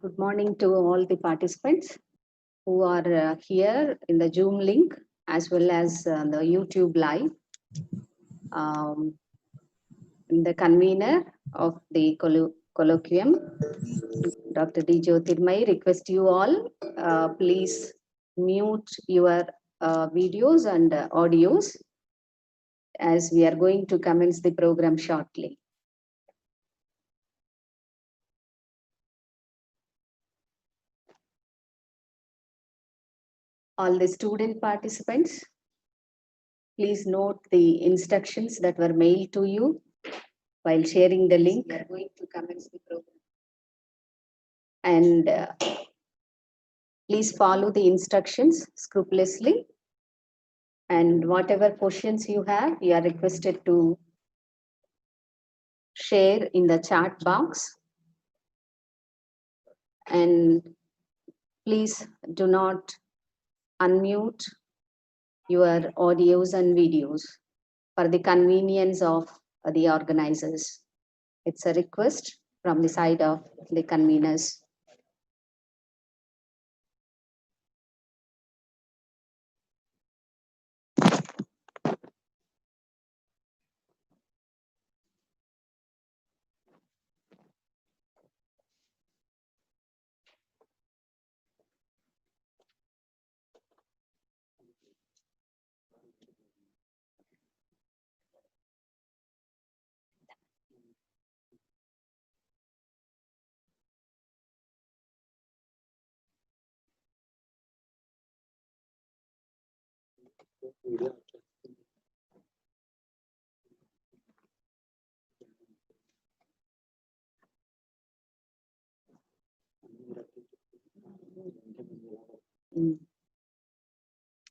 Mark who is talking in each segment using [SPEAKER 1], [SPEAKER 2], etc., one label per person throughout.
[SPEAKER 1] Good morning to all the participants who are here in the Zoom link as well as the YouTube live. The convener of the colloquium, Dr. D. Jyothirmai, request you all, please mute your videos and audios as we are going to commence the program shortly. All the student participants, please note the instructions that were mailed to you while sharing the link. We are going to commence the program. And please follow the instructions scrupulously. And whatever questions you have, you are requested to share in the chat box. And please do not unmute your audios and videos for the convenience of the organizers. It's a request from the side of the conveners.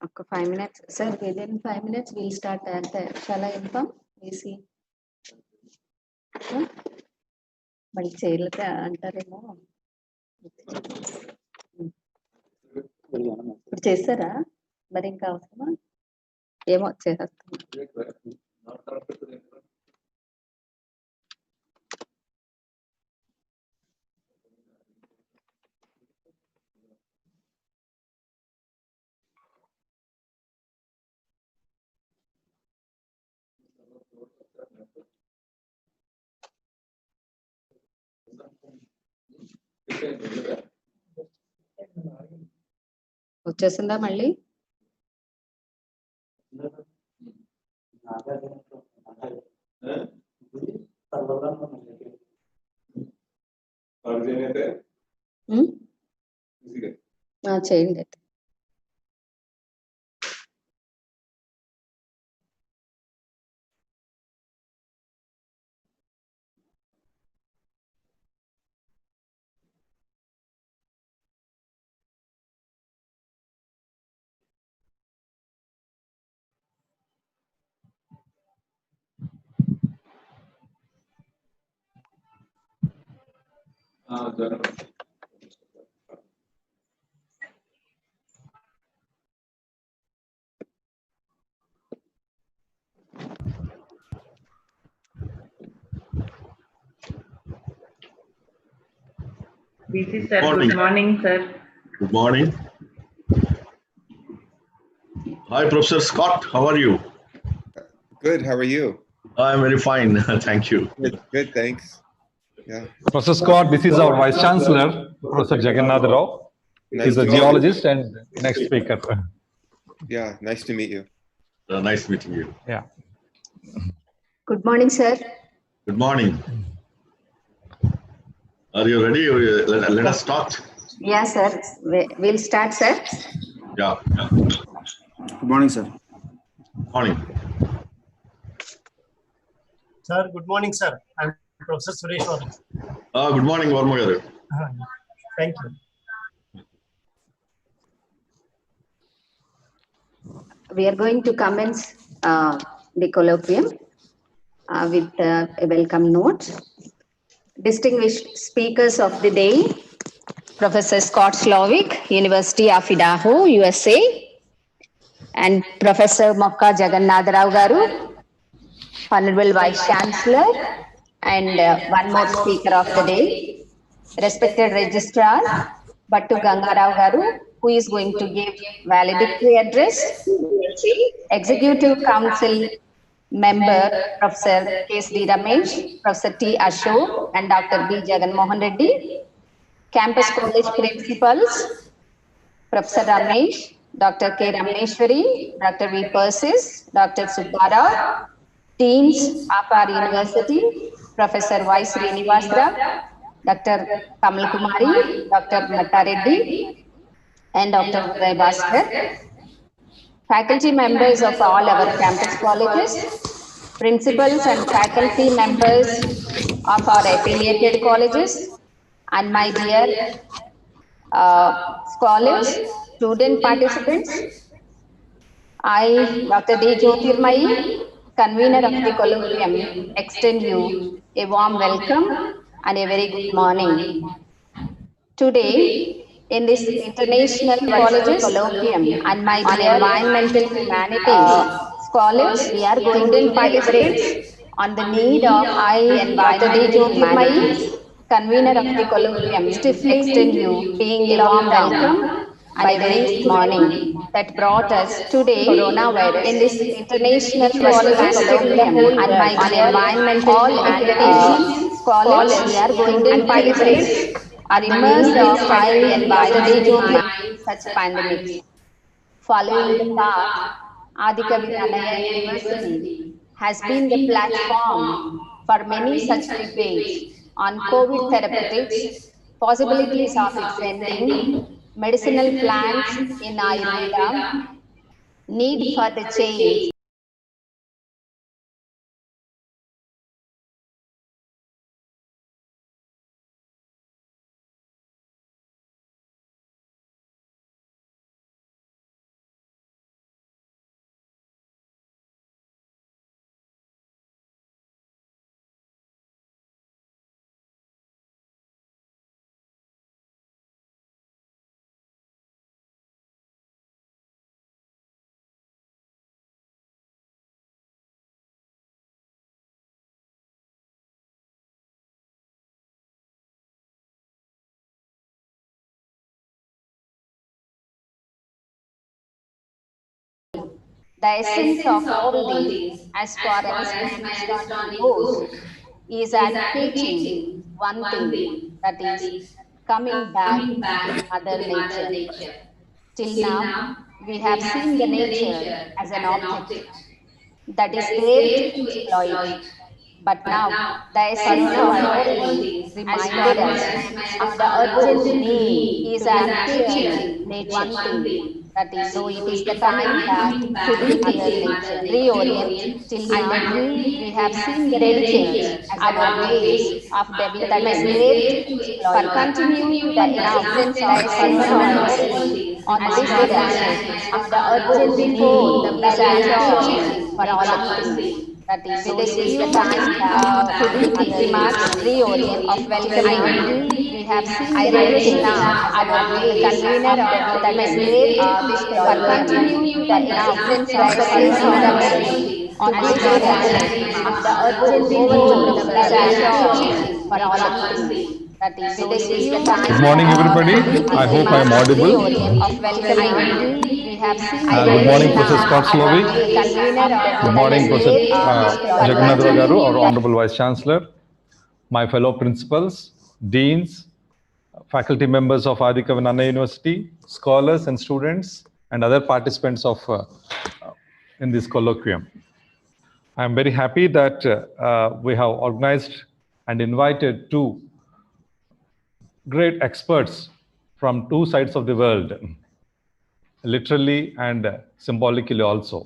[SPEAKER 1] Okay, 5 minutes. Sir, within 5 minutes, we'll start at shall I inform? We see. But చేస్తారా మరి ఇంకా అవసరమా ఏమో చేసేస్తాం. వచ్చేసిందా మళ్ళీ? చేయండి.
[SPEAKER 2] BC sir, good morning, sir.
[SPEAKER 3] Good morning. Hi, Professor Scott. How are you?
[SPEAKER 4] Good. How are you?
[SPEAKER 3] I'm very fine. Thank you.
[SPEAKER 4] Good. Thanks. Yeah.
[SPEAKER 5] Professor Scott, this is our Vice Chancellor, Professor Jagannath Rao. He's a geologist and next speaker.
[SPEAKER 4] Yeah. Nice to meet you.
[SPEAKER 3] Nice meeting you.
[SPEAKER 5] Yeah.
[SPEAKER 1] Good morning, sir.
[SPEAKER 3] Good morning. Are you ready? Let us start.
[SPEAKER 1] Yes, sir. We'll start, sir.
[SPEAKER 3] Yeah.
[SPEAKER 6] Good morning, sir.
[SPEAKER 3] Morning.
[SPEAKER 6] Sir, good morning, sir. I'm Professor Suresh Varma.
[SPEAKER 3] Good morning, Varma garu.
[SPEAKER 6] Thank you.
[SPEAKER 1] We are going to commence the colloquium with a welcome note. Distinguished speakers of the day, Professor Scott Slovic, University of Idaho, USA. and Professor Mokka Jagannatharao Garu, Honorable Vice Chancellor, and one more speaker of the day, respected Registrar Battu Gangarao Garu, who is going to give valedictory address, Executive Council member Professor K.S.D. Ramesh, Professor T. Ashok, and Dr. B. Jagan Mohan Reddy, campus college principals, Professor Ramesh, Dr. K. Ramaneshwari, Dr. V. Persis, Dr. Subbarao, deans of our university, Professor Y. Srinivasra, Dr. Kamal Kumari, Dr. Matta Reddy, and Dr. Uday Bhaskar, faculty members of all our campus colleges, principals and faculty members of our affiliated colleges, and my dear scholars, student participants. I, Dr. D. Jyothirmai, convener of the Colloquium, extend you a warm welcome and a very good morning. Today, in this International Colleges Colloquium and my dear environmental humanities scholars, we are going to deliberate on the need of Dr. D. Jyothirmai, convener of the Colloquium, stiffly extend you being a warm welcome by the very good morning that brought us today coronavirus in this International Colleges Colloquium and my dear environmental humanities scholars, we are going to deliberate are immersed of high and Dr. D. Jyothirmai such pandemics. Following the path, Adikavi Nannaya University has been the platform for many such debates on COVID therapeutics, possibilities of its ending, medicinal plants in Ayurveda, need for the change. The essence of all this, as far as my understanding goes, is advocating one thing, that is coming back to Mother Nature. Till now, we have seen the nature as an object that is there to exploit. But now, the essence of all this reminded us of the urgent need is advocating one thing, that is, so it is the coming back to the Mother Nature, reorient. Till now, we have seen the dedicate our ways of development for continuing the essence of all this on this day of the urgent need is advocating for all things. That is, so this is the time to the remarks reorient of welcoming. We have seen I request now our convener of that is this for continuing the essence of the on this day of the urgent need is advocating for all things. That is, so this is the time.
[SPEAKER 5] Good morning, everybody. I hope I am audible.
[SPEAKER 1] Of welcoming. We have seen
[SPEAKER 5] Good morning, Professor Scott Slovy. Good morning, Professor Jagannatharao Garu, our Honorable Vice Chancellor, my fellow principals, deans, faculty members of Adikavi Nannaya University, scholars and students, and other participants of in this colloquium. I am very happy that we have organized and invited two great experts from two sides of the world, literally and symbolically also,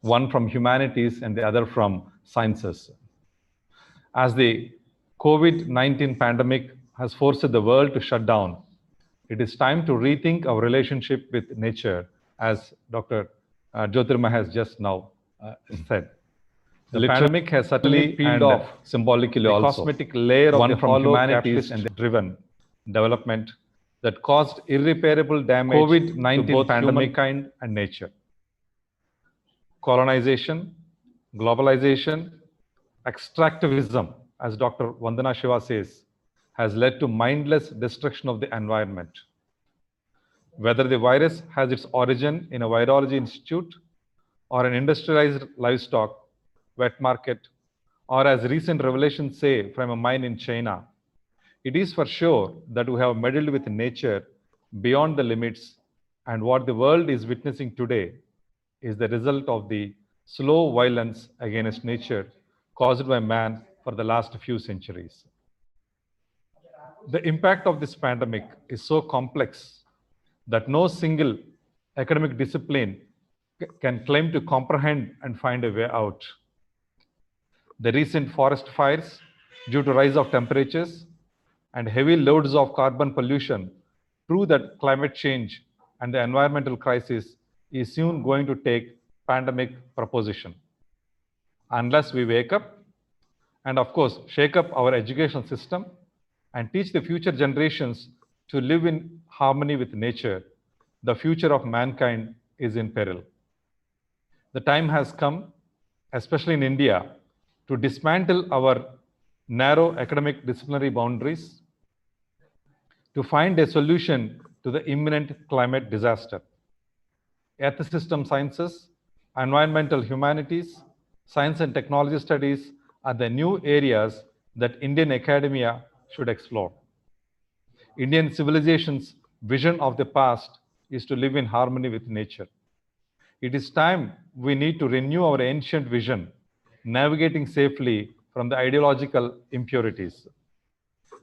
[SPEAKER 5] one from humanities and the other from sciences. As the COVID-19 pandemic has forced the world to shut down, it is time to rethink our relationship with nature, as Dr. Jyothirmai has just now said. The pandemic has certainly peeled off symbolically the also cosmetic layer of one from humanities and driven development that caused irreparable damage COVID-19 to both humankind and nature. colonization, globalization, extractivism, as Dr. Vandana Shiva says, has led to mindless destruction of the environment. Whether the virus has its origin in a virology institute or an industrialized livestock, wet market, or as recent revelations say, from a mine in China, it is for sure that we have meddled with nature beyond the limits, and what the world is witnessing today is the result of the slow violence against nature caused by man for the last few centuries. The impact of this pandemic is so complex that no single academic discipline can claim to comprehend and find a way out. The recent forest fires due to rise of temperatures and heavy loads of carbon pollution prove that climate change and the environmental crisis is soon going to take pandemic proposition. Unless we wake up and of course shake up our education system and teach the future generations to live in harmony with nature, the future of mankind is in peril. The time has come, especially in India, to dismantle our narrow academic disciplinary boundaries to find a solution to the imminent climate disaster. Earth system sciences, environmental humanities, science and technology studies are the new areas that Indian academia should explore. Indian civilization's vision of the past is to live in harmony with nature. It is time we need to renew our ancient vision, navigating safely from the ideological impurities.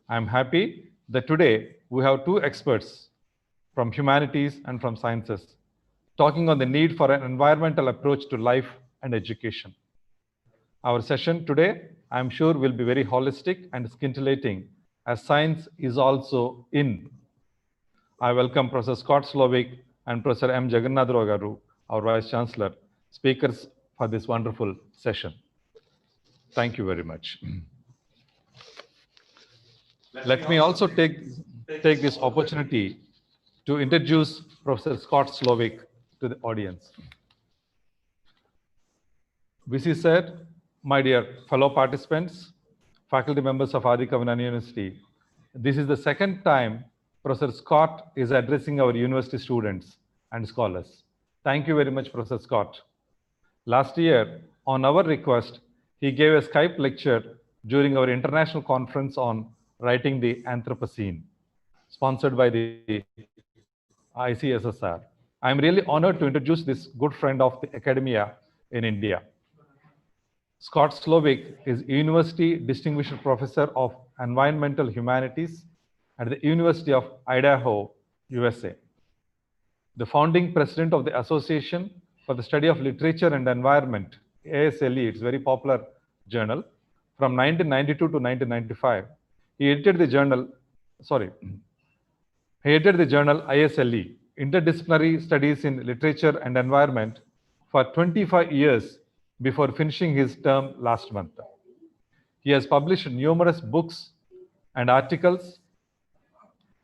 [SPEAKER 5] I am happy that today we have two experts from humanities and from sciences talking on the need for an environmental approach to life and education. Our session today, I am sure, will be very holistic and scintillating, as science is also in. I welcome Professor Scott Slovic and Professor M. Jagannath Garu, our Vice Chancellor, speakers for this wonderful session. Thank you very much. Let me also take this opportunity to introduce Professor Scott Slovic to the audience. VC said, my dear fellow participants, faculty members of Adi Kavinan University, this is the second time Professor Scott is addressing our university students and scholars. Thank you very much, Professor Scott. Last year, on our request, he gave a Skype lecture during our international conference on writing the Anthropocene, sponsored by the ICSSR. I'm really honored to introduce this good friend of the academia in India. Scott Slovic is University Distinguished Professor of Environmental Humanities at the University of Idaho, USA. The founding president of the Association for the Study of Literature and Environment, ASLE, it's a very popular journal, from 1992 to 1995. He edited the journal ISLE, Interdisciplinary Studies in Literature and Environment, for 25 years before finishing his term last month. He has published numerous books and articles,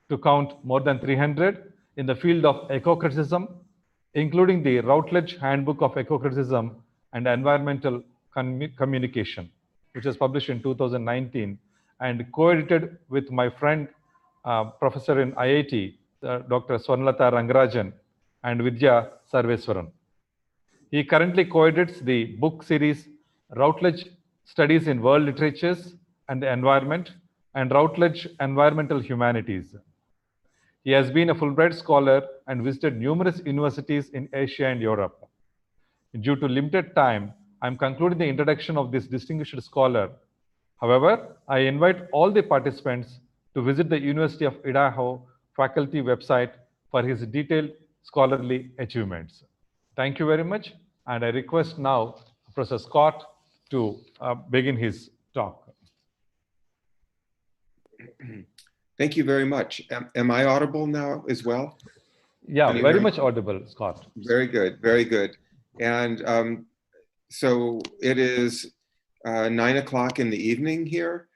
[SPEAKER 5] to count more than 300, in the field of eco-criticism, including the Routledge Handbook of Eco-Criticism and Environmental Communication, which was published in 2019 and co-edited with my friend, professor in IIT, Dr. Swarnalata Rangarajan and Vidya Sarveswaran. He currently co-edits the book series Routledge Studies in World Literatures and the Environment and Routledge Environmental Humanities. He has been a Fulbright scholar and visited numerous universities in Asia and Europe. Due to limited time, I'm concluding the introduction of this distinguished scholar. However, I invite all the participants to visit the University of Idaho faculty website for his detailed scholarly achievements. Thank you very much, and I request now Professor Scott to begin his talk.
[SPEAKER 4] Thank you very much. Am I audible now as well?
[SPEAKER 5] Yeah, very much audible, Scott.
[SPEAKER 4] Very good, very good. And so it is 9 o'clock in the evening here,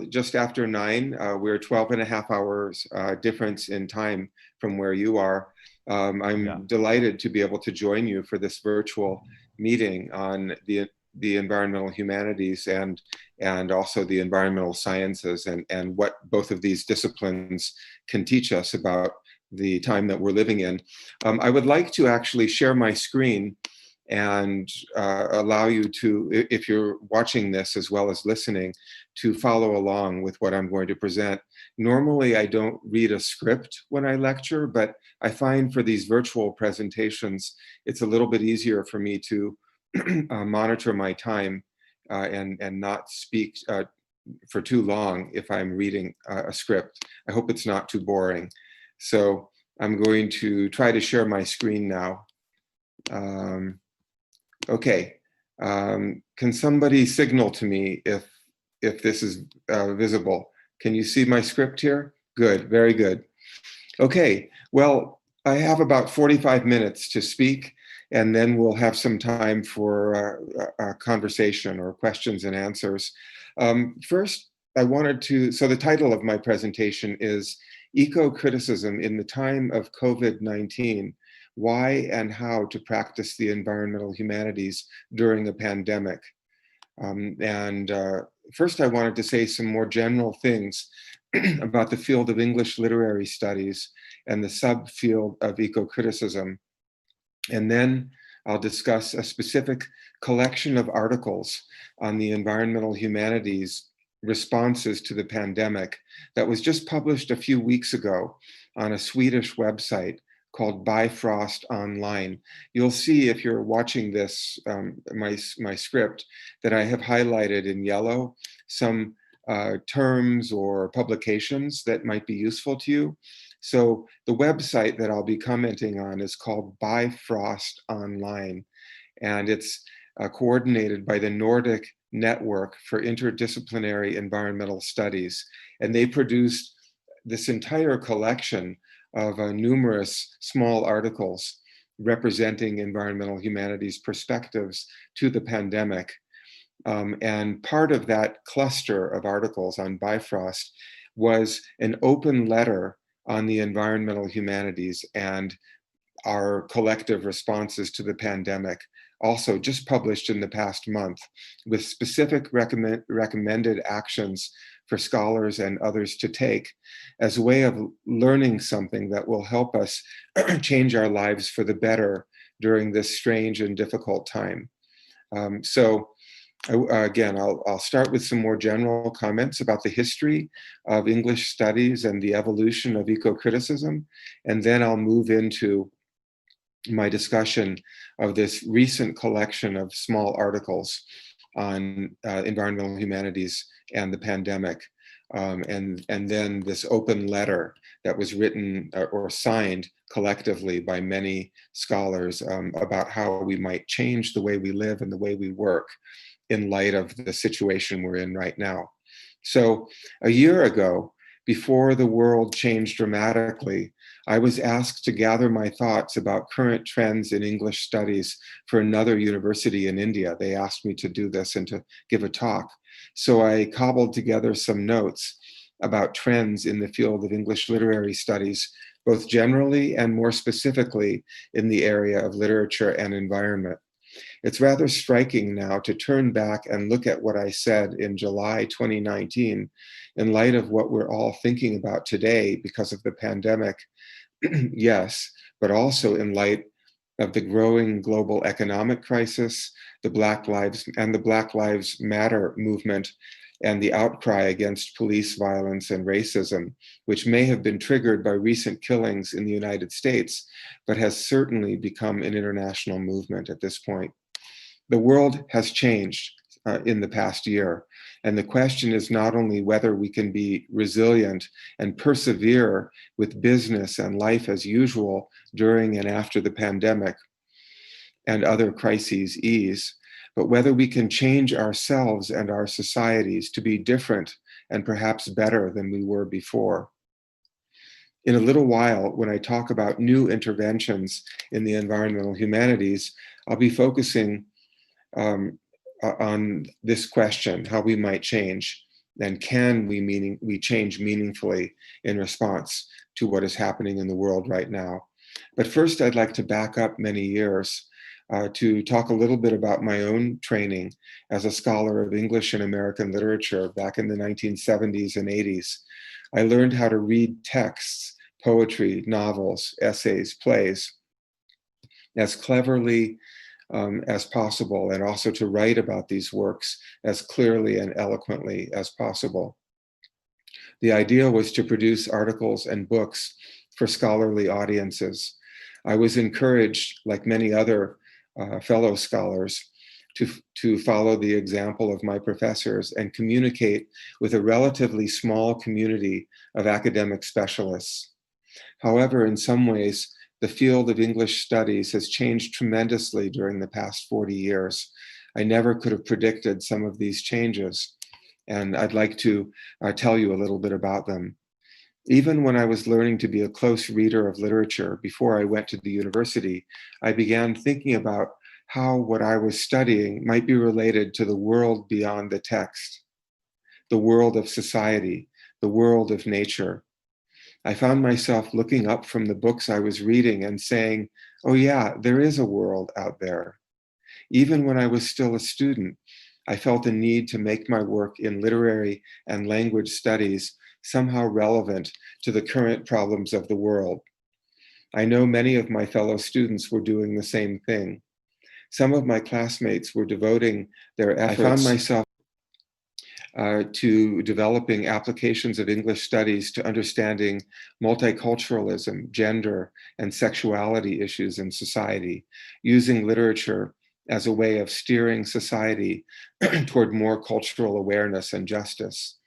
[SPEAKER 4] just after 9. We're 12.5 hours difference in time from where you are. I'm delighted to be able to join you for this virtual meeting on the environmental humanities and also the environmental sciences, and what both of these disciplines can teach us about the time that we're living in. I would like to actually share my screen and allow you to, if you're watching this as well as listening, to follow along with what I'm going to present. Normally, I don't read a script when I lecture, but I find for these virtual presentations, it's a little bit easier for me to monitor my time and not speak for too long if I'm reading a script. I hope it's not too boring. So I'm going to try to share my screen now. Okay, can somebody signal to me if this is visible? Can you see my script here? Good, very good. Okay, well, I have about 45 minutes to speak, and then we'll have some time for a conversation or questions and answers. First, I wanted to, so the title of my presentation is Eco-Criticism in the Time of COVID-19, Why and How to Practice the Environmental Humanities During a Pandemic. First, I wanted to say some more general things about the field of English literary studies and the subfield of eco-criticism. And then I'll discuss a specific collection of articles on the environmental humanities responses to the pandemic that was just published a few weeks ago on a Swedish website called Bifrost Online. You'll see if you're watching this, my script, that I have highlighted in yellow some terms or publications that might be useful to you. So the website that I'll be commenting on is called Bifrost Online, and it's coordinated by the Nordic Network for Interdisciplinary Environmental Studies. And they produced this entire collection of numerous small articles representing environmental humanities perspectives to the pandemic. And part of that cluster of articles on Bifrost was an open letter on the environmental humanities and our collective responses to the pandemic, also just published in the past month, with specific recommended actions for scholars and others to take as a way of learning something that will help us change our lives for the better during this strange and difficult time. Again, I'll start with some more general comments about the history of English studies and the evolution of eco-criticism, and then I'll move into my discussion of this recent collection of small articles on environmental humanities and the pandemic, and then this open letter that was written or signed collectively by many scholars about how we might change the way we live and the way we work in light of the situation we're in right now. So a year ago, before the world changed dramatically, I was asked to gather my thoughts about current trends in English studies for another university in India. They asked me to do this and to give a talk. So I cobbled together some notes about trends in the field of English literary studies, both generally and more specifically in the area of literature and environment. It's rather striking now to turn back and look at what I said in July 2019 in light of what we're all thinking about today because of the pandemic, yes, but also in light of the growing global economic crisis, the Black Lives Matter movement, and the outcry against police violence and racism, which may have been triggered by recent killings in the United States, but has certainly become an international movement at this point. The world has changed in the past year, and the question is not only whether we can be resilient and persevere with business and life as usual during and after the pandemic and other crises ease, but whether we can change ourselves and our societies to be different and perhaps better than we were before. In a little while, when I talk about new interventions in the environmental humanities, I'll be focusing on this question, how we might change, and can we change meaningfully in response to what is happening in the world right now. But first, I'd like to back up many years to talk a little bit about my own training as a scholar of English and American literature back in the 1970s and 80s. I learned how to read texts, poetry, novels, essays, plays as cleverly as possible, and also to write about these works as clearly and eloquently as possible. The idea was to produce articles and books for scholarly audiences. I was encouraged, like many other fellow scholars, to follow the example of my professors and communicate with a relatively small community of academic specialists. However, in some ways, the field of English studies has changed tremendously during the past 40 years. I never could have predicted some of these changes, and I'd like to tell you a little bit about them. Even when I was learning to be a close reader of literature before I went to the university, I began thinking about how what I was studying might be related to the world beyond the text, the world of society, the world of nature. I found myself looking up from the books I was reading and saying, oh yeah, there is a world out there. Even when I was still a student, I felt a need to make my work in literary and language studies somehow relevant to the current problems of the world. I know many of my fellow students were doing the same thing. Some of my classmates were devoting their efforts. I found myself to developing applications of English studies to understanding multiculturalism, gender, and sexuality issues in society, using literature as a way of steering society toward more cultural awareness and justice.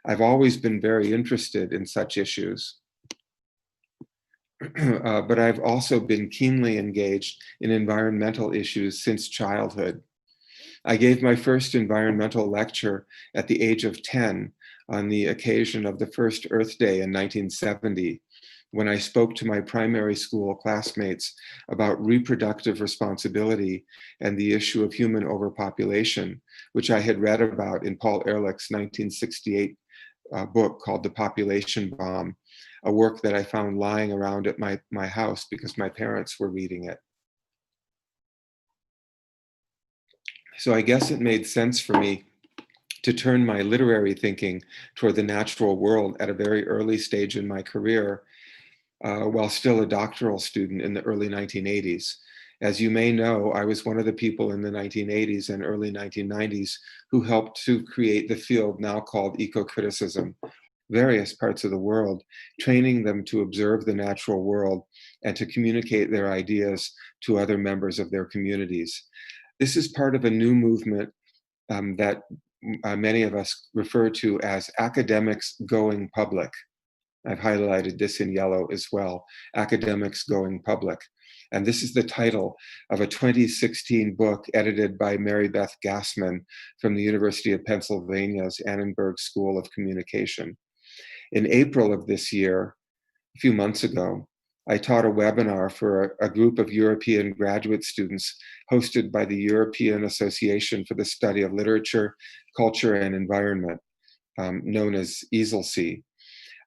[SPEAKER 4] I've always been very interested in such issues, but I've also been keenly engaged in environmental issues since childhood. I gave my first environmental lecture at the age of 10 on the occasion of the first Earth Day in 1970, when I spoke to my primary school classmates about reproductive responsibility and the issue of human overpopulation, which I had read about in Paul Ehrlich's 1968 book called The Population Bomb, a work that I found lying around at my house because my parents were reading it. So I guess it made sense for me to turn my literary thinking toward the natural world at a very early stage in my career, while still a doctoral student in the early 1980s. As you may know, I was one of the people in the 1980s and early 1990s who helped to create the field now called eco-criticism, various parts of the world, training them to observe the natural world and to communicate their ideas to other members of their communities. This is part of a new movement that many of us refer to as academics going public. I've highlighted this in yellow as well, academics going public. And this is the title of a 2016 book edited by Mary Beth Gassman from the University of Pennsylvania's Annenberg School of Communication. In April of this year, a few months ago, I taught a webinar for a group of European graduate students hosted by the European Association for the Study of Literature, Culture, and Environment, known as EASLC.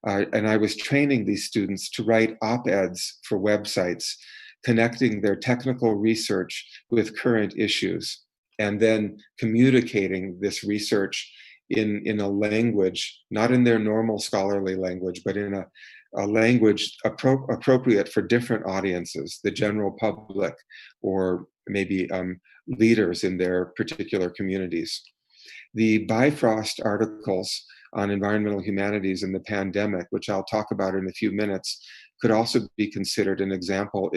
[SPEAKER 4] And I was training these students to write op-eds for websites, connecting their technical research with current issues, and then communicating this research in a language, not in their normal scholarly language, but in a language appropriate for different audiences, the general public, or maybe leaders in their particular communities. The Bifrost articles on environmental humanities and the pandemic, which I'll talk about in a few minutes, could also be considered an example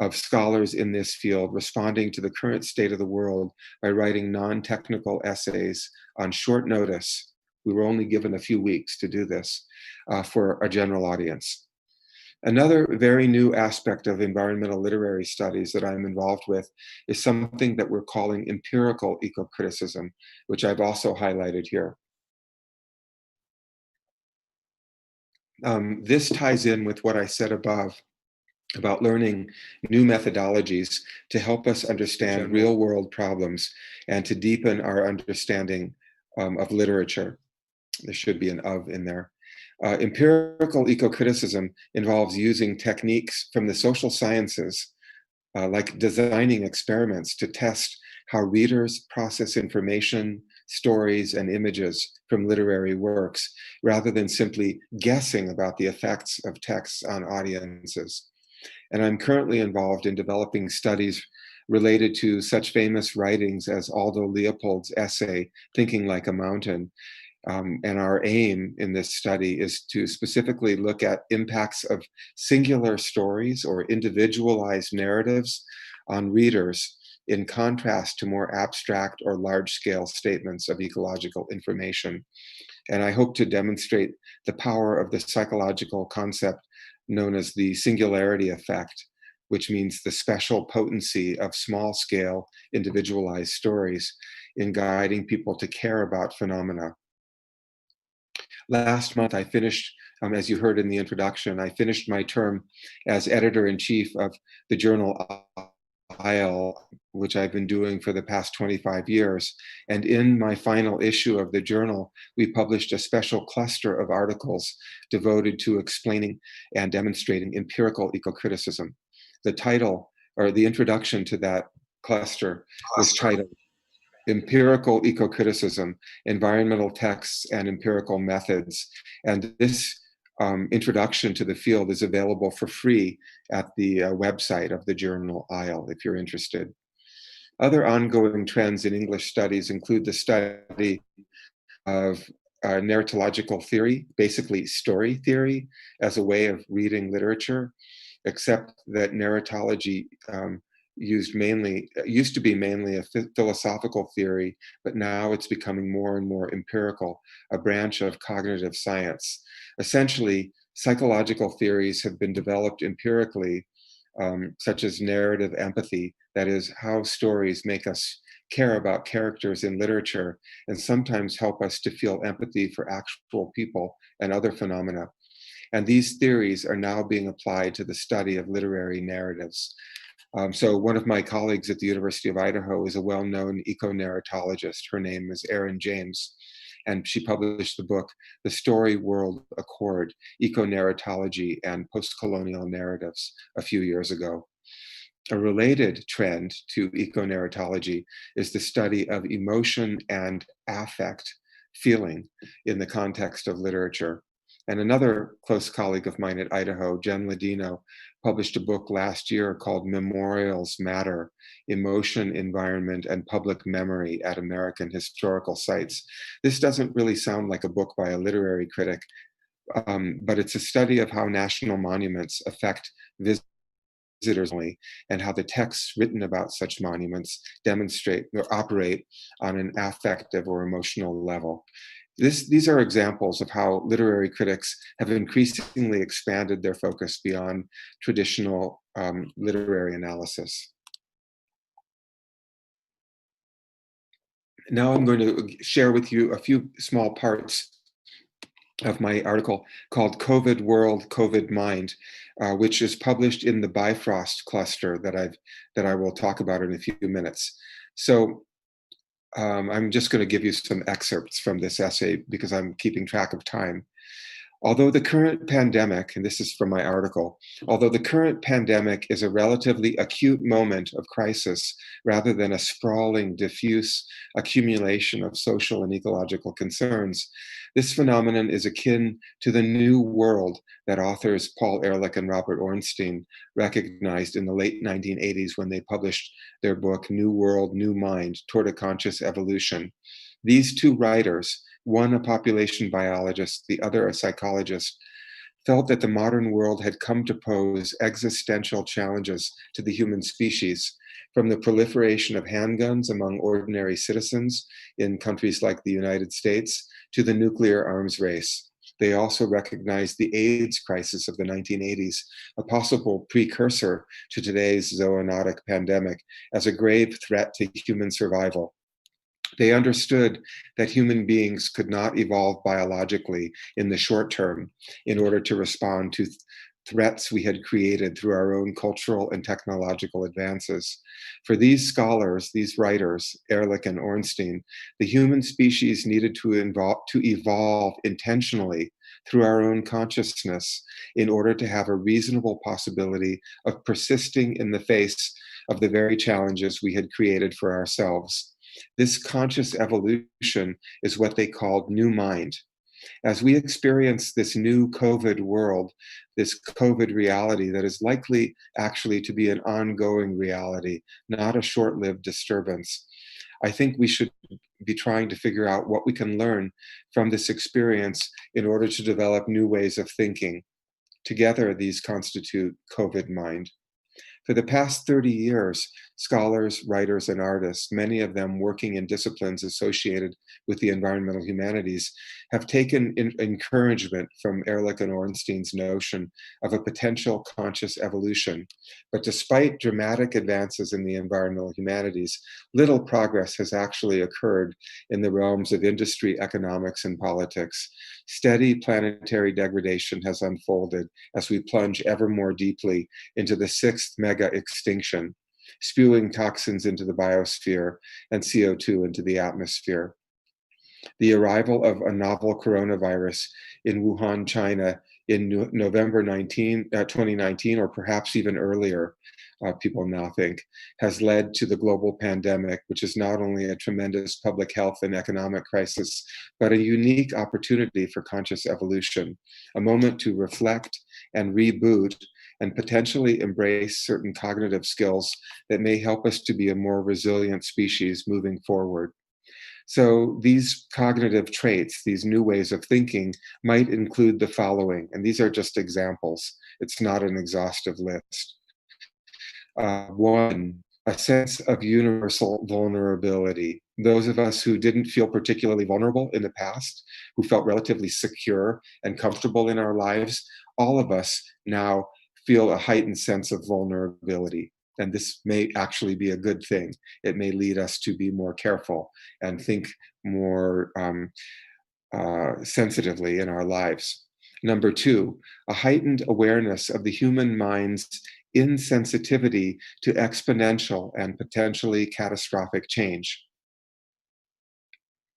[SPEAKER 4] of scholars in this field responding to the current state of the world by writing non-technical essays on short notice. We were only given a few weeks to do this for a general audience. Another very new aspect of environmental literary studies that I'm involved with is something that we're calling empirical eco-criticism, which I've also highlighted here. This ties in with what I said above about learning new methodologies to help us understand real-world problems and to deepen our understanding of literature. There should be an "of" in there. Empirical eco-criticism involves using techniques from the social sciences like designing experiments to test how readers process information, stories, and images from literary works, rather than simply guessing about the effects of texts on audiences. And I'm currently involved in developing studies related to such famous writings as Aldo Leopold's essay, Thinking Like a Mountain. And our aim in this study is to specifically look at impacts of singular stories or individualized narratives on readers in contrast to more abstract or large-scale statements of ecological information. And I hope to demonstrate the power of the psychological concept known as the singularity effect, which means the special potency of small-scale individualized stories in guiding people to care about phenomena. Last month, I finished, as you heard in the introduction, I finished my term as editor-in-chief of the journal IL, which I've been doing for the past 25 years. And in my final issue of the journal, we published a special cluster of articles devoted to explaining and demonstrating empirical eco-criticism. The title, or the introduction to that cluster, was titled Empirical Eco-Criticism, Environmental Texts and Empirical Methods. And this introduction to the field is available for free at the website of the journal IL, if you're interested. Other ongoing trends in English studies include the study of narratological theory, basically story theory, as a way of reading literature, except that narratology used to be mainly a philosophical theory, but now it's becoming more and more empirical, a branch of cognitive science. Essentially, psychological theories have been developed empirically, such as narrative empathy, that is, how stories make us care about characters in literature and sometimes help us to feel empathy for actual people and other phenomena. And these theories are now being applied to the study of literary narratives. So one of my colleagues at the University of Idaho is a well-known eco-narratologist. Her name is Erin James, and she published the book, The Story World Accord, Eco-Narratology and Post-Colonial Narratives, a few years ago. A related trend to eco-narratology is the study of emotion and affect, feeling, in the context of literature. And another close colleague of mine at Idaho, Jen Ladino, published a book last year called Memorials Matter, Emotion, Environment, and Public Memory at American Historical Sites. This doesn't really sound like a book by a literary critic, but it's a study of how national monuments affect visitors and how the texts written about such monuments demonstrate or operate on an affective or emotional level. These are examples of how literary critics have increasingly expanded their focus beyond traditional literary analysis. Now I'm going to share with you a few small parts of my article called COVID World, COVID Mind, which is published in the Bifrost cluster that I will talk about in a few minutes. So I'm just going to give you some excerpts from this essay because I'm keeping track of time. Although the current pandemic, and this is from my article, although the current pandemic is a relatively acute moment of crisis rather than a sprawling, diffuse accumulation of social and ecological concerns, this phenomenon is akin to the new world that authors Paul Ehrlich and Robert Ornstein recognized in the late 1980s when they published their book, New World, New Mind, Toward a Conscious Evolution. These two writers, one a population biologist, the other a psychologist, felt that the modern world had come to pose existential challenges to the human species, from the proliferation of handguns among ordinary citizens in countries like the United States to the nuclear arms race. They also recognized the AIDS crisis of the 1980s, a possible precursor to today's zoonotic pandemic, as a grave threat to human survival. They understood that human beings could not evolve biologically in the short term in order to respond to threats we had created through our own cultural and technological advances. For these scholars, these writers, Ehrlich and Ornstein, the human species needed to evolve intentionally through our own consciousness in order to have a reasonable possibility of persisting in the face of the very challenges we had created for ourselves. This conscious evolution is what they called new mind. As we experience this new COVID world, this COVID reality that is likely actually to be an ongoing reality, not a short-lived disturbance, I think we should be trying to figure out what we can learn from this experience in order to develop new ways of thinking. Together, these constitute COVID mind. For the past 30 years, scholars, writers, and artists, many of them working in disciplines associated with the environmental humanities, have taken encouragement from Ehrlich and Ornstein's notion of a potential conscious evolution. But despite dramatic advances in the environmental humanities, little progress has actually occurred in the realms of industry, economics, and politics. Steady planetary degradation has unfolded as we plunge ever more deeply into the sixth mega extinction, spewing toxins into the biosphere and CO2 into the atmosphere. The arrival of a novel coronavirus in Wuhan, China in November 2019, or perhaps even earlier, people now think, has led to the global pandemic, which is not only a tremendous public health and economic crisis, but a unique opportunity for conscious evolution, a moment to reflect and reboot and potentially embrace certain cognitive skills that may help us to be a more resilient species moving forward. So these cognitive traits, these new ways of thinking, might include the following, and these are just examples. It's not an exhaustive list. One, a sense of universal vulnerability. Those of us who didn't feel particularly vulnerable in the past, who felt relatively secure and comfortable in our lives, all of us now feel a heightened sense of vulnerability. And this may actually be a good thing. It may lead us to be more careful and think more sensitively in our lives. Number two, a heightened awareness of the human mind's insensitivity to exponential and potentially catastrophic change.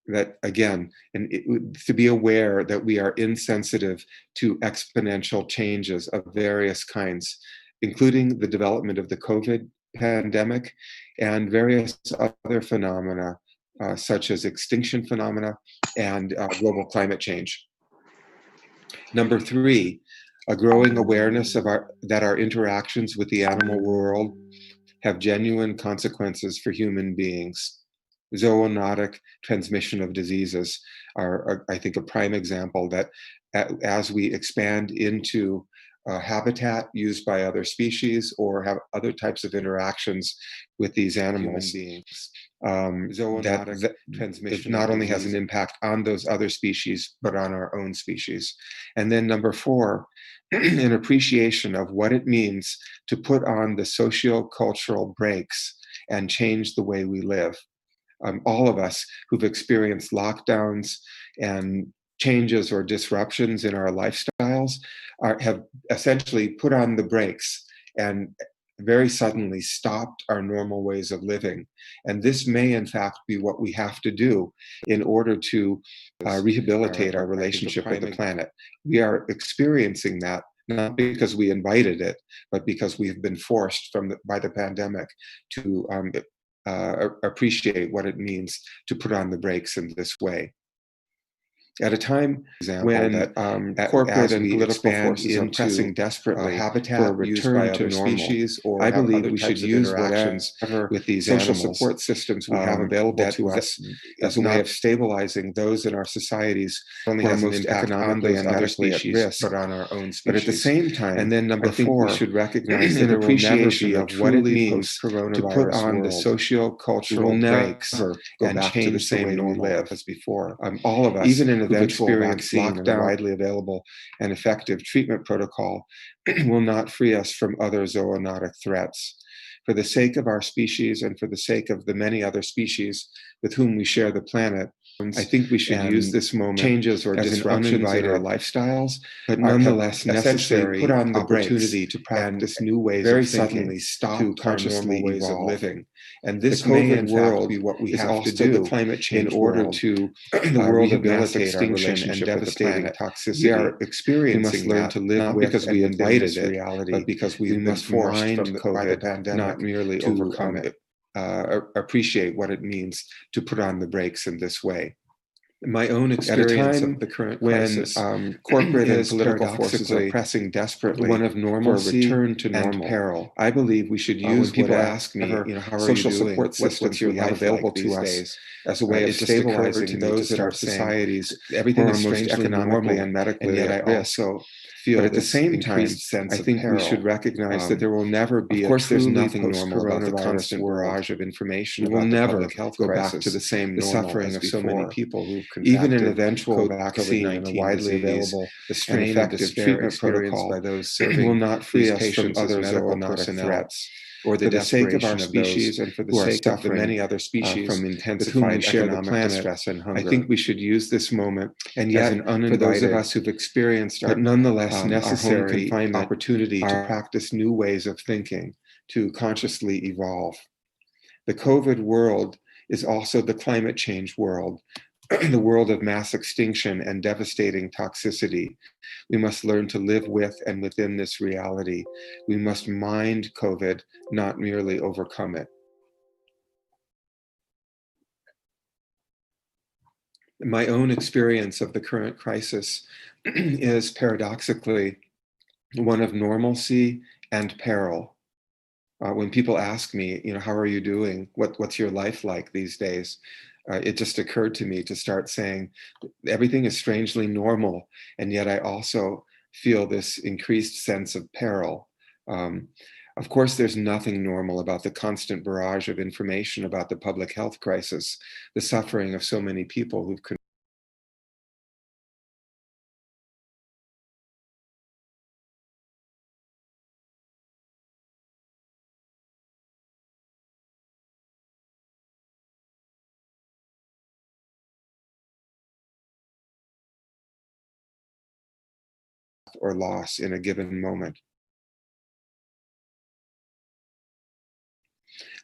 [SPEAKER 4] That again, to be aware that we are insensitive to exponential changes of various kinds, including the development of the COVID pandemic and various other phenomena, such as extinction phenomena and global climate change. Number three, a growing awareness of that our interactions with the animal world have genuine consequences for human beings. Zoonotic transmission of diseases are, I think, a prime example that as we expand into habitat used by other species or have other types of interactions with these animals, beings, that transmission not only has an impact on those other species, but on our own species. And then number four, an appreciation of what it means to put on the socio-cultural brakes and change the way we live. All of us who've experienced lockdowns and changes or disruptions in our lifestyles have essentially put on the brakes and very suddenly stopped our normal ways of living. And this may in fact be what we have to do in order to rehabilitate our relationship with the planet. We are experiencing that not because we invited it, but because we've been forced by the pandemic to appreciate what it means to put on the brakes in this way. At a time when corporate and political forces are pressing desperately habitat for a return to normal, species, or I believe we should use whatever with these social support systems we have available to us as a way of stabilizing those in our societies who are most economically and medically at risk, but on our own species. But at the same time, and then number four, we should recognize that there will never be of what it means to put on the socio-cultural brakes and change the way we live as before. All of us, even in eventual vaccine and a widely available and effective treatment protocol, will not free us from other zoonotic threats. For the sake of our species and for the sake of the many other species with whom we share the planet, I think we should use this moment
[SPEAKER 2] changes or
[SPEAKER 4] as
[SPEAKER 2] disruptions in our
[SPEAKER 4] lifestyles,
[SPEAKER 2] but
[SPEAKER 4] nonetheless
[SPEAKER 2] necessary
[SPEAKER 4] put on the
[SPEAKER 2] opportunity
[SPEAKER 4] brakes
[SPEAKER 2] to practice
[SPEAKER 4] and
[SPEAKER 2] new ways
[SPEAKER 4] very
[SPEAKER 2] of thinking,
[SPEAKER 4] suddenly stop
[SPEAKER 2] to
[SPEAKER 4] consciously
[SPEAKER 2] normal ways of
[SPEAKER 4] evolve.
[SPEAKER 2] living.
[SPEAKER 4] And this
[SPEAKER 2] The
[SPEAKER 4] may
[SPEAKER 2] COVID
[SPEAKER 4] in fact
[SPEAKER 2] world
[SPEAKER 4] be what we
[SPEAKER 2] is
[SPEAKER 4] have to
[SPEAKER 2] also
[SPEAKER 4] do
[SPEAKER 2] the climate change
[SPEAKER 4] in order
[SPEAKER 2] world,
[SPEAKER 4] to
[SPEAKER 2] the world of mass
[SPEAKER 4] rehabilitate our
[SPEAKER 2] extinction and
[SPEAKER 4] relationship with the
[SPEAKER 2] devastating
[SPEAKER 4] planet.
[SPEAKER 2] toxicity.
[SPEAKER 4] We are experiencing
[SPEAKER 2] We must learn
[SPEAKER 4] that,
[SPEAKER 2] to live
[SPEAKER 4] not
[SPEAKER 2] with
[SPEAKER 4] because
[SPEAKER 2] and
[SPEAKER 4] we
[SPEAKER 2] within
[SPEAKER 4] invited
[SPEAKER 2] this
[SPEAKER 4] it,
[SPEAKER 2] reality,
[SPEAKER 4] but because we've
[SPEAKER 2] we
[SPEAKER 4] been
[SPEAKER 2] must
[SPEAKER 4] forced
[SPEAKER 2] mind
[SPEAKER 4] by the
[SPEAKER 2] COVID,
[SPEAKER 4] pandemic
[SPEAKER 2] not merely
[SPEAKER 4] to
[SPEAKER 2] overcome it.
[SPEAKER 4] appreciate what it means to put on the brakes in this way. My own
[SPEAKER 2] At a
[SPEAKER 4] experience
[SPEAKER 2] time
[SPEAKER 4] of the current
[SPEAKER 2] when
[SPEAKER 4] crisis
[SPEAKER 2] corporate and
[SPEAKER 4] is
[SPEAKER 2] political forces are
[SPEAKER 4] paradoxically
[SPEAKER 2] pressing desperately
[SPEAKER 4] one of
[SPEAKER 2] for a
[SPEAKER 4] normalcy
[SPEAKER 2] return to
[SPEAKER 4] and
[SPEAKER 2] normal.
[SPEAKER 4] peril. I believe we should
[SPEAKER 2] When
[SPEAKER 4] use
[SPEAKER 2] people
[SPEAKER 4] whatever
[SPEAKER 2] ask me, how are
[SPEAKER 4] social
[SPEAKER 2] you doing?
[SPEAKER 4] support systems
[SPEAKER 2] What's your
[SPEAKER 4] we have
[SPEAKER 2] life
[SPEAKER 4] available
[SPEAKER 2] like
[SPEAKER 4] to
[SPEAKER 2] these
[SPEAKER 4] us
[SPEAKER 2] days?
[SPEAKER 4] as a way of
[SPEAKER 2] It just occurred
[SPEAKER 4] stabilizing
[SPEAKER 2] to me
[SPEAKER 4] those
[SPEAKER 2] to
[SPEAKER 4] in our
[SPEAKER 2] start saying,
[SPEAKER 4] societies.
[SPEAKER 2] who
[SPEAKER 4] Everything
[SPEAKER 2] are
[SPEAKER 4] is
[SPEAKER 2] most
[SPEAKER 4] strangely
[SPEAKER 2] economically
[SPEAKER 4] normal,
[SPEAKER 2] and medically
[SPEAKER 4] and yet I
[SPEAKER 2] at risk.
[SPEAKER 4] also feel
[SPEAKER 2] But at the
[SPEAKER 4] this
[SPEAKER 2] same time,
[SPEAKER 4] increased sense
[SPEAKER 2] I
[SPEAKER 4] of
[SPEAKER 2] think we
[SPEAKER 4] peril.
[SPEAKER 2] should recognize that there will never be
[SPEAKER 4] Of course, there's
[SPEAKER 2] truly
[SPEAKER 4] nothing normal about the
[SPEAKER 2] post-coronavirus
[SPEAKER 4] constant
[SPEAKER 2] world.
[SPEAKER 4] barrage of information
[SPEAKER 2] We will
[SPEAKER 4] about the
[SPEAKER 2] never
[SPEAKER 4] public health
[SPEAKER 2] go
[SPEAKER 4] crisis,
[SPEAKER 2] back to the same
[SPEAKER 4] the
[SPEAKER 2] normal
[SPEAKER 4] suffering
[SPEAKER 2] as
[SPEAKER 4] of so many
[SPEAKER 2] before.
[SPEAKER 4] people who've
[SPEAKER 2] Even an
[SPEAKER 4] contracted
[SPEAKER 2] eventual vaccine and a
[SPEAKER 4] COVID-19
[SPEAKER 2] widely
[SPEAKER 4] disease,
[SPEAKER 2] available
[SPEAKER 4] the
[SPEAKER 2] and
[SPEAKER 4] strain and
[SPEAKER 2] effective
[SPEAKER 4] despair
[SPEAKER 2] treatment
[SPEAKER 4] experienced
[SPEAKER 2] protocol
[SPEAKER 4] by those serving
[SPEAKER 2] will not free
[SPEAKER 4] these
[SPEAKER 2] us from
[SPEAKER 4] patients as
[SPEAKER 2] other
[SPEAKER 4] medical
[SPEAKER 2] zoonotic
[SPEAKER 4] personnel,
[SPEAKER 2] threats.
[SPEAKER 4] or the
[SPEAKER 2] For the sake of our
[SPEAKER 4] desperation of those
[SPEAKER 2] species and for the
[SPEAKER 4] who are
[SPEAKER 2] sake of the
[SPEAKER 4] suffering
[SPEAKER 2] many other species
[SPEAKER 4] from
[SPEAKER 2] with whom we
[SPEAKER 4] intensified
[SPEAKER 2] share the
[SPEAKER 4] economic
[SPEAKER 2] planet,
[SPEAKER 4] distress and hunger.
[SPEAKER 2] I think we should use this moment
[SPEAKER 4] And
[SPEAKER 2] as
[SPEAKER 4] yet,
[SPEAKER 2] an
[SPEAKER 4] for those of
[SPEAKER 2] uninvited,
[SPEAKER 4] us who've experienced
[SPEAKER 2] but nonetheless
[SPEAKER 4] our home
[SPEAKER 2] necessary
[SPEAKER 4] confinement
[SPEAKER 2] opportunity to
[SPEAKER 4] practice new ways of thinking, to consciously evolve. The COVID world is also the climate change world, the world of mass extinction and devastating toxicity. We must learn to live with and within this reality. We must mind COVID, not merely overcome it. My own experience of the current crisis is paradoxically one of normalcy and peril. When people ask me, how are you doing? What's your life like these days? It just occurred to me to start saying everything is strangely normal, and yet I also feel this increased sense of peril. Of course, there's nothing normal about the constant barrage of information about the public health crisis, the suffering of so many people who've or loss in a given moment.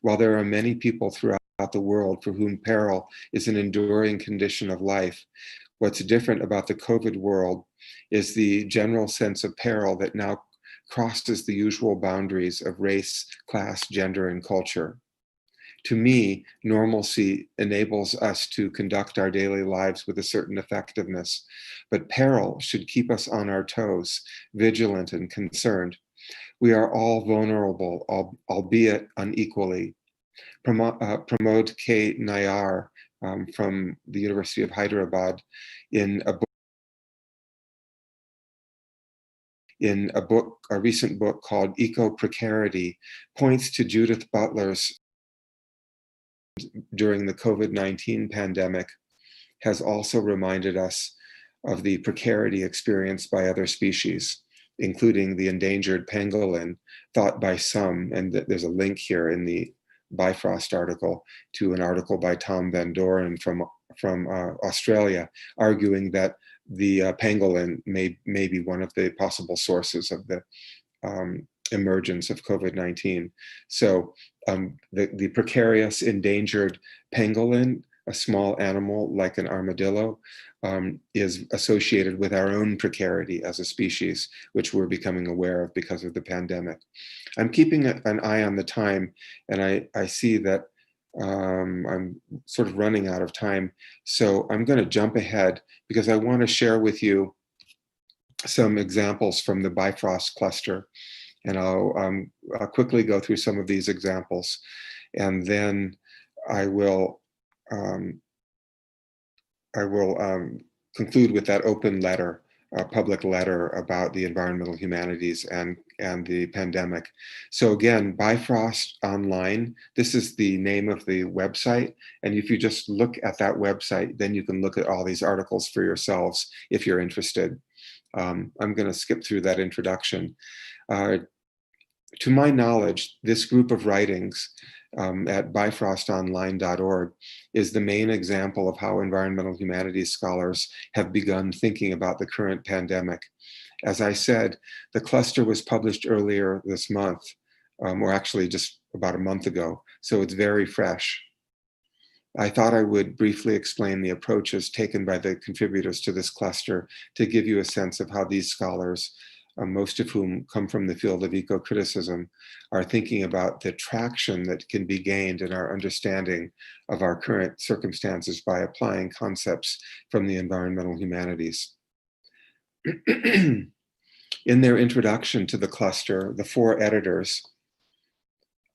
[SPEAKER 4] While there are many people throughout the world for whom peril is an enduring condition of life, what's different about the COVID world is the general sense of peril that now crosses the usual boundaries of race, class, gender, and culture. To me, normalcy enables us to conduct our daily lives with a certain effectiveness, but peril should keep us on our toes, vigilant and concerned. We are all vulnerable, albeit unequally. Pramod K. Nayar from the University of Hyderabad in a recent book called Eco-Precarity, points to Judith Butler's during the COVID-19 pandemic, has also reminded us of the precarity experienced by other species, including the endangered pangolin, thought by some, and there's a link here in the Bifrost article to an article by Tom Van Doren from Australia, arguing that the pangolin may be one of the possible sources of the emergence of COVID-19. So the precarious endangered pangolin, a small animal like an armadillo, is associated with our own precarity as a species, which we're becoming aware of because of the pandemic. I'm keeping an eye on the time, and I see that I'm sort of running out of time. So I'm going to jump ahead because I want to share with you some examples from the Bifrost cluster. And I'll quickly go through some of these examples, and then I will conclude with that open letter, public letter about the environmental humanities and the pandemic. So again, Bifrost Online, this is the name of the website. And if you just look at that website, then you can look at all these articles for yourselves if you're interested. I'm going to skip through that introduction. To my knowledge, this group of writings at bifrostonline.org, is the main example of how environmental humanities scholars have begun thinking about the current pandemic. As I said, the cluster was published earlier this month, or actually just about a month ago, so it's very fresh. I thought I would briefly explain the approaches taken by the contributors to this cluster to give you a sense of how these scholars, most of whom come from the field of eco-criticism, are thinking about the traction that can be gained in our understanding of our current circumstances by applying concepts from the environmental humanities. In their introduction to the cluster, the 4 editors,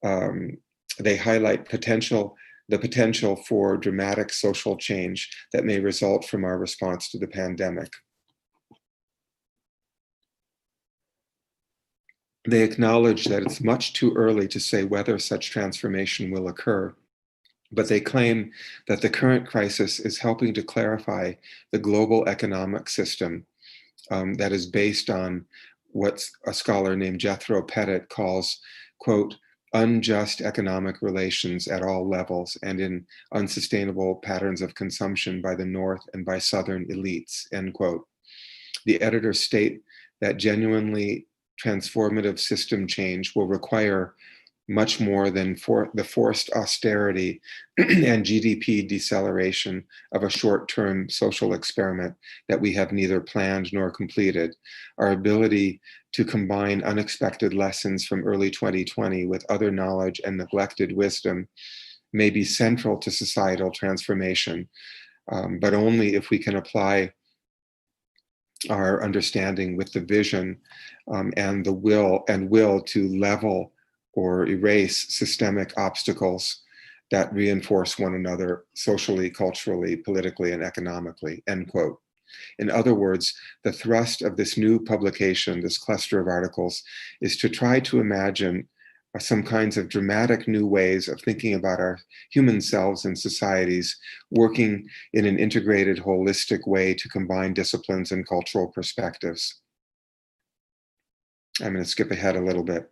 [SPEAKER 4] they highlight the potential for dramatic social change that may result from our response to the pandemic. They acknowledge that it's much too early to say whether such transformation will occur, but they claim that the current crisis is helping to clarify the global economic system that is based on what a scholar named Jethro Pettit calls, quote, unjust economic relations at all levels and in unsustainable patterns of consumption by the North and by Southern elites, end quote. The editors state that genuinely transformative system change will require much more than the forced austerity and GDP deceleration of a short-term social experiment that we have neither planned nor completed. Our ability to combine unexpected lessons from early 2020 with other knowledge and neglected wisdom may be central to societal transformation, but only if we can apply our understanding with the vision and the will to level or erase systemic obstacles that reinforce one another socially, culturally, politically, and economically, end quote. In other words, the thrust of this new publication, this cluster of articles, is to try to imagine some kinds of dramatic new ways of thinking about our human selves and societies, working in an integrated, holistic way to combine disciplines and cultural perspectives. I'm going to skip ahead a little bit.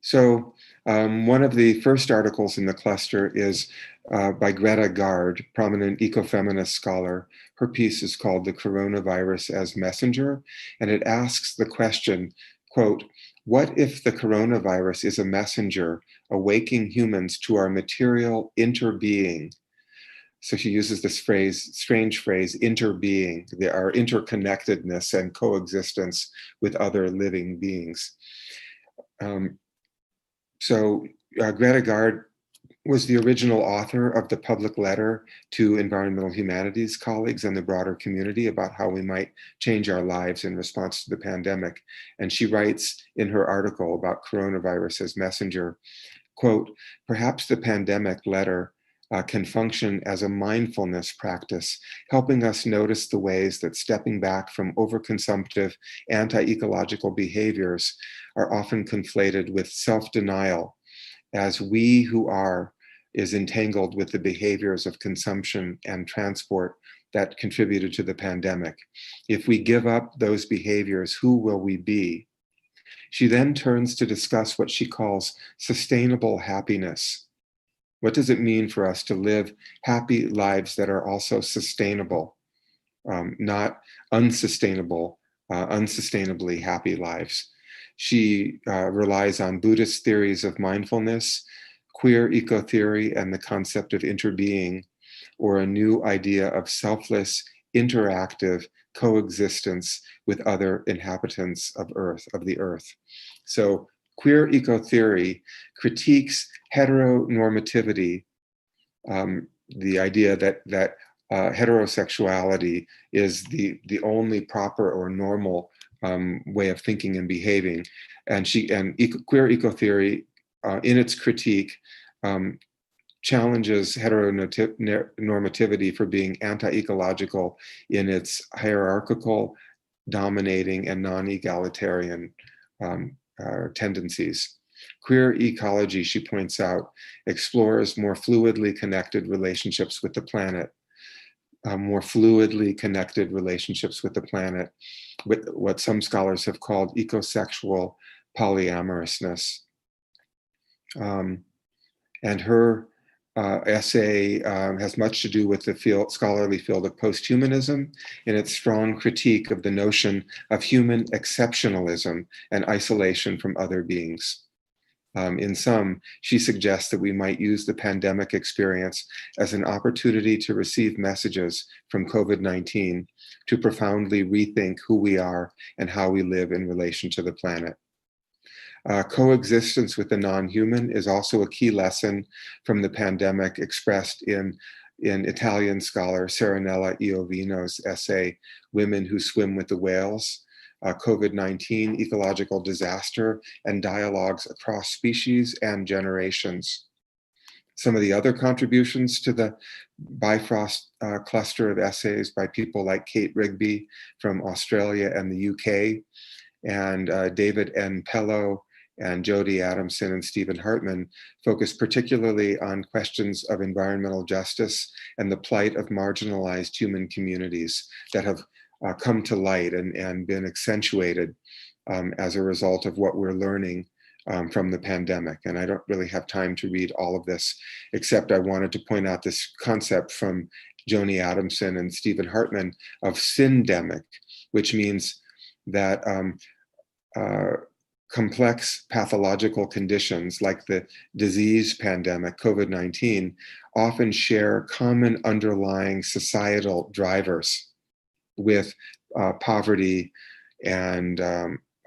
[SPEAKER 4] So one of the first articles in the cluster is by Greta Gard, prominent ecofeminist scholar. Her piece is called The Coronavirus as Messenger, and it asks the question, quote, what if the coronavirus is a messenger awaking humans to our material interbeing? So she uses this phrase, strange phrase, interbeing, our interconnectedness and coexistence with other living beings. Greta Gard was the original author of the public letter to environmental humanities colleagues and the broader community about how we might change our lives in response to the pandemic. And she writes in her article about coronavirus as messenger, quote, perhaps the pandemic letter can function as a mindfulness practice, helping us notice the ways that stepping back from overconsumptive, anti-ecological behaviors are often conflated with self-denial, as we who are is entangled with the behaviors of consumption and transport that contributed to the pandemic. If we give up those behaviors, who will we be? She then turns to discuss what she calls sustainable happiness. What does it mean for us to live happy lives that are also sustainable, not unsustainable, unsustainably happy lives? She relies on Buddhist theories of mindfulness, queer eco-theory, and the concept of interbeing, or a new idea of selfless, interactive coexistence with other inhabitants of the earth. So queer eco-theory critiques heteronormativity, the idea that heterosexuality is the only proper or normal way of thinking and behaving. And queer eco-theory, in its critique, challenges heteronormativity for being anti-ecological in its hierarchical, dominating, and non-egalitarian tendencies. Queer ecology, she points out, explores more fluidly connected relationships with the planet, with what some scholars have called ecosexual polyamorousness. And her essay has much to do with the scholarly field of posthumanism and its strong critique of the notion of human exceptionalism and isolation from other beings. In sum, she suggests that we might use the pandemic experience as an opportunity to receive messages from COVID-19 to profoundly rethink who we are and how we live in relation to the planet. Coexistence with the non-human is also a key lesson from the pandemic expressed in Italian scholar Serenella Iovino's essay, Women Who Swim with the Whales, COVID-19, Ecological Disaster, and Dialogues Across Species and Generations. Some of the other contributions to the Bifrost cluster of essays by people like Kate Rigby from Australia and the UK, and David N. Pello, and Jody Adamson and Stephen Hartman focus particularly on questions of environmental justice and the plight of marginalized human communities that have come to light and been accentuated as a result of what we're learning from the pandemic. And I don't really have time to read all of this, except I wanted to point out this concept from Joni Adamson and Stephen Hartman of syndemic, which means that complex pathological conditions like the disease pandemic, COVID-19, often share common underlying societal drivers with poverty and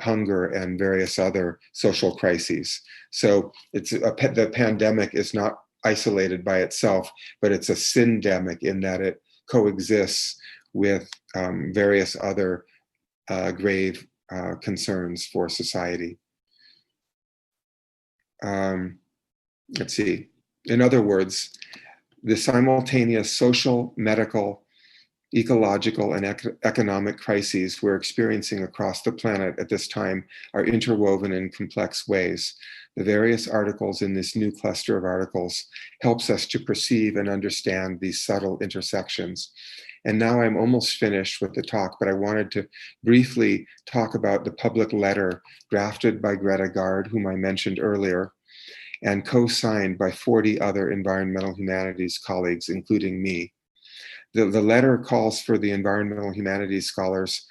[SPEAKER 4] hunger and various other social crises. So the pandemic is not isolated by itself, but it's a syndemic in that it coexists with various other grave concerns for society. Let's see. In other words, the simultaneous social, medical, ecological, and economic crises we're experiencing across the planet at this time are interwoven in complex ways. The various articles in this new cluster of articles helps us to perceive and understand these subtle intersections. And now I'm almost finished with the talk, but I wanted to briefly talk about the public letter drafted by Greta Gard, whom I mentioned earlier, and co-signed by 40 other environmental humanities colleagues, including me. The letter calls for the environmental humanities scholars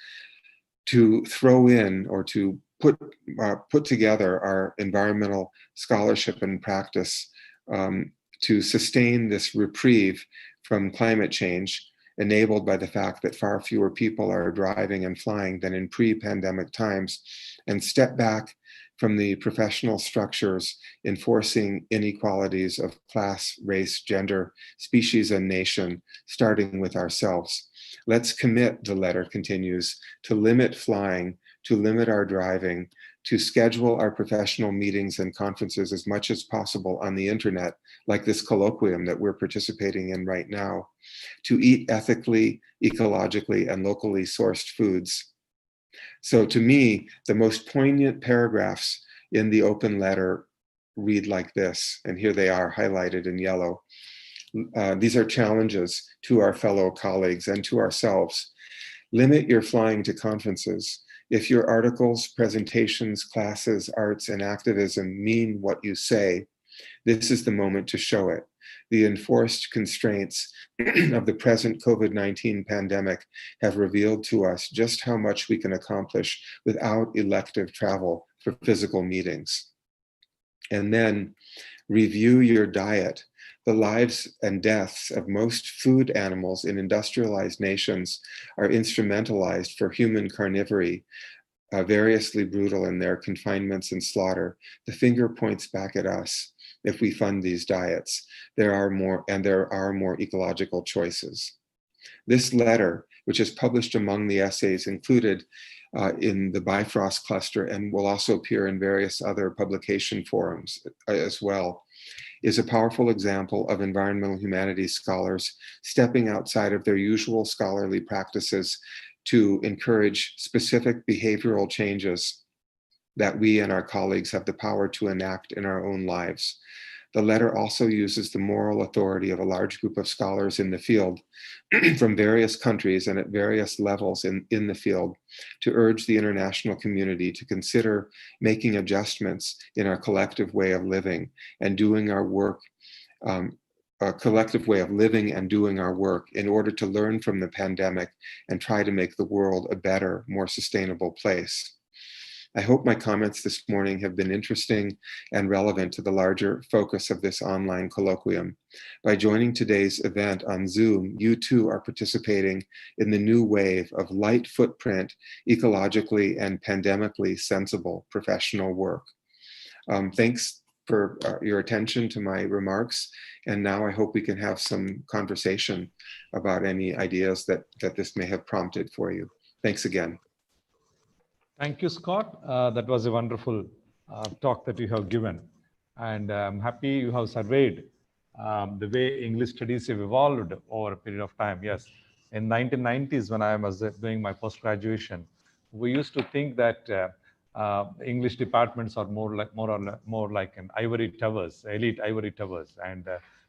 [SPEAKER 4] to throw in or to put together our environmental scholarship and practice to sustain this reprieve from climate change, enabled by the fact that far fewer people are driving and flying than in pre-pandemic times, and step back from the professional structures enforcing inequalities of class, race, gender, species, and nation, starting with ourselves. Let's commit, the letter continues, to limit flying, to limit our driving, to schedule our professional meetings and conferences as much as possible on the internet, like this colloquium that we're participating in right now, to eat ethically, ecologically, and locally sourced foods. So to me, the most poignant paragraphs in the open letter read like this, and here they are highlighted in yellow. These are challenges to our fellow colleagues and to ourselves. Limit your flying to conferences. If your articles, presentations, classes, arts, and activism mean what you say, this is the moment to show it. The enforced constraints of the present COVID-19 pandemic have revealed to us just how much we can accomplish without elective travel for physical meetings. And then review your diet. The lives and deaths of most food animals in industrialized nations are instrumentalized for human carnivory, variously brutal in their confinements and slaughter. The finger points back at us. If we fund these diets, there are more ecological choices. This letter, which is published among the essays included in the Bifrost cluster and will also appear in various other publication forums as well, is a powerful example of environmental humanities scholars stepping outside of their usual scholarly practices to encourage specific behavioral changes that we and our colleagues have the power to enact in our own lives. The letter also uses the moral authority of a large group of scholars in the field from various countries and at various levels in the field to urge the international community to consider making adjustments in our collective way of living and doing our work a collective way of living and doing our work in order to learn from the pandemic and try to make the world a better, more sustainable place. I hope my comments this morning have been interesting and relevant to the larger focus of this online colloquium. By joining today's event on Zoom, you too are participating in the new wave of light footprint, ecologically and pandemically sensible professional work. Thanks for your attention to my remarks. And now I hope we can have some conversation about any ideas that this may have prompted for you. Thanks again.
[SPEAKER 5] Thank you, Scott. That was a wonderful talk that you have given. And I'm happy you have surveyed the way English studies have evolved over a period of time. Yes, in 1990s, when I was doing my post-graduation, we used to think that English departments are more like an ivory towers, elite ivory towers, and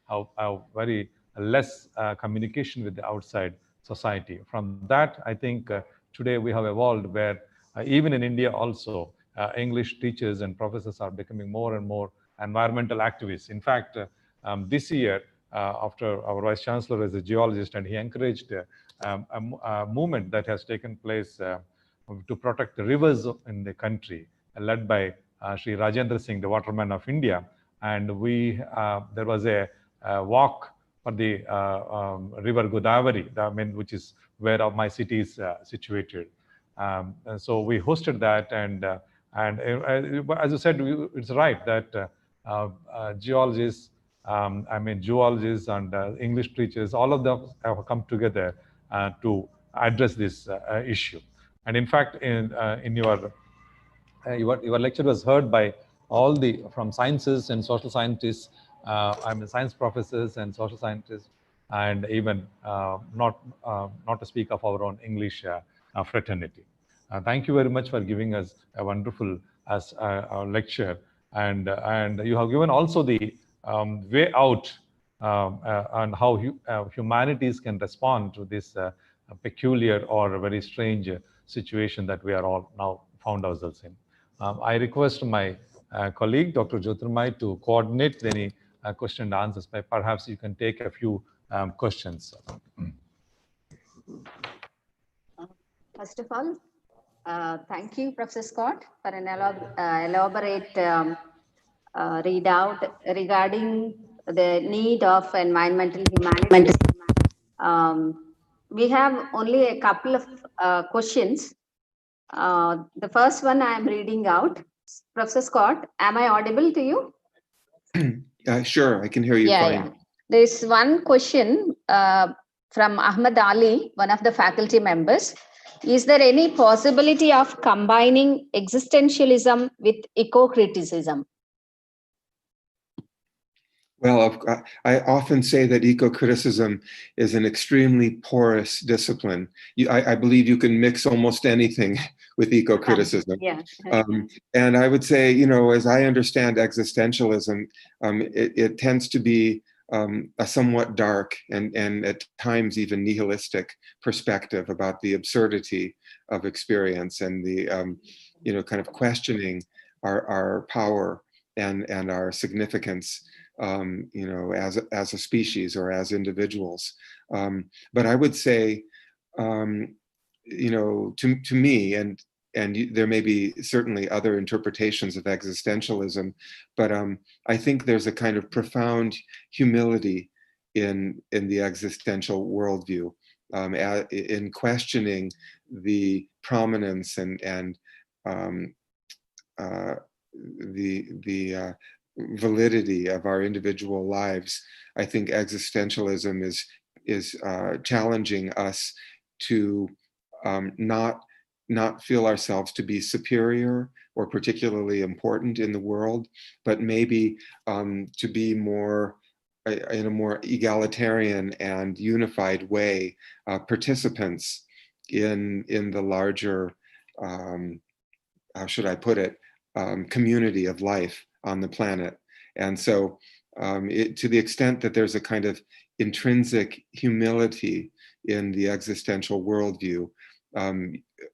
[SPEAKER 5] how very less communication with the outside society. From that, I think today we have evolved where even in India also, English teachers and professors are becoming more and more environmental activists. In fact, this year, after our Vice Chancellor is a geologist, and he encouraged a movement that has taken place to protect the rivers in the country, led by Sri Rajendra Singh, the waterman of India. And there was a walk for the river Godavari, which is where my city is situated. And so we hosted that, and as you said, it's right that geologists, zoologists and English teachers, all of them have come together to address this issue. And in fact, in your lecture was heard by all from sciences and social scientists, science professors and social scientists, and even not to speak of our own English fraternity. Thank you very much for giving us a wonderful lecture, and you have given also the way out on how humanities can respond to this peculiar or very strange situation that we are all now found ourselves in. I request my colleague, Dr. Jyothirmai, to coordinate any question and answers. Perhaps you can take a few questions.
[SPEAKER 1] First of all, thank you, Professor Scott, for an elaborate readout regarding the need of environmental humanities. We have only a couple of questions. The first one I am reading out. Professor Scott, am I audible to you?
[SPEAKER 4] Sure, I can hear you fine.
[SPEAKER 1] Yeah. There's one question from Ahmed Ali, one of the faculty members. Is there any possibility of combining existentialism with eco-criticism?
[SPEAKER 4] Well, I often say that eco-criticism is an extremely porous discipline. I believe you can mix almost anything with eco-criticism.
[SPEAKER 1] Yeah.
[SPEAKER 4] And I would say, as I understand existentialism, it tends to be a somewhat dark and at times even nihilistic perspective about the absurdity of experience and the, kind of questioning our power and our significance. As a species or as individuals. But I would say, to me, and there may be certainly other interpretations of existentialism, but I think there's a kind of profound humility in the existential worldview, in questioning the prominence and the validity of our individual lives. I think existentialism is challenging us to not feel ourselves to be superior or particularly important in the world, but maybe to be more in a more egalitarian and unified way participants in the larger, how should I put it, community of life on the planet. And so to the extent that there's a kind of intrinsic humility in the existential worldview,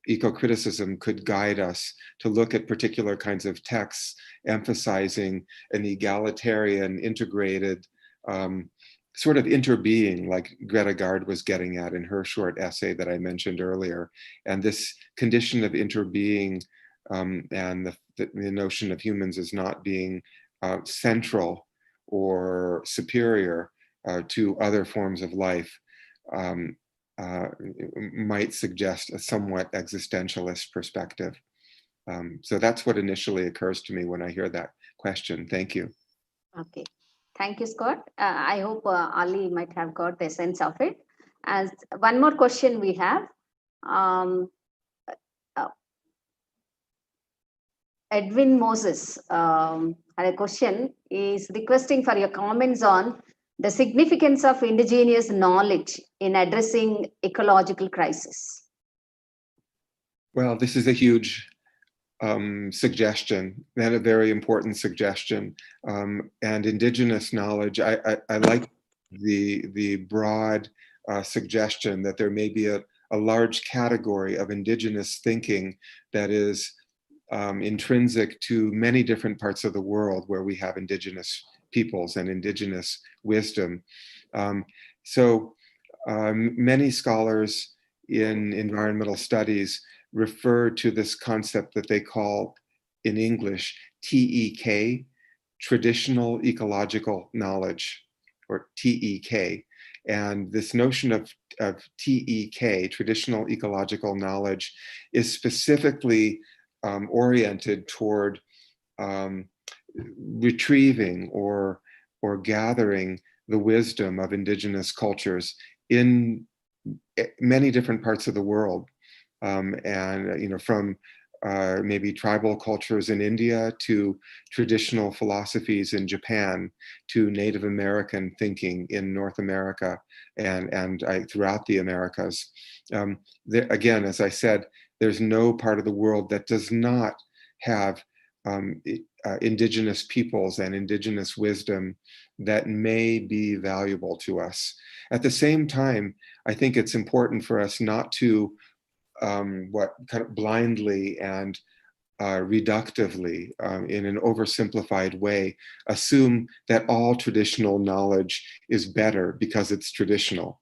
[SPEAKER 4] eco-criticism could guide us to look at particular kinds of texts emphasizing an egalitarian, integrated sort of interbeing, like Greta Gard was getting at in her short essay that I mentioned earlier. And this condition of interbeing and the notion of humans as not being central or superior to other forms of life might suggest a somewhat existentialist perspective. So that's what initially occurs to me when I hear that question. Thank you.
[SPEAKER 1] Okay. Thank you, Scott. I hope Ali might have got the sense of it. As one more question we have. Edwin Moses had a question, is requesting for your comments on the significance of indigenous knowledge in addressing ecological crisis.
[SPEAKER 4] Well, this is a huge suggestion and a very important suggestion. And indigenous knowledge, I like the broad suggestion that there may be a large category of indigenous thinking that is intrinsic to many different parts of the world where we have indigenous peoples and indigenous wisdom. Many scholars in environmental studies refer to this concept that they call in English TEK, traditional ecological knowledge, or TEK. And this notion of TEK, traditional ecological knowledge, is specifically oriented toward retrieving or gathering the wisdom of indigenous cultures in many different parts of the world. And from maybe tribal cultures in India to traditional philosophies in Japan to Native American thinking in North America and throughout the Americas. Again, as I said, there's no part of the world that does not have indigenous peoples and indigenous wisdom that may be valuable to us. At the same time, I think it's important for us not to kind of blindly and reductively, in an oversimplified way, assume that all traditional knowledge is better because it's traditional.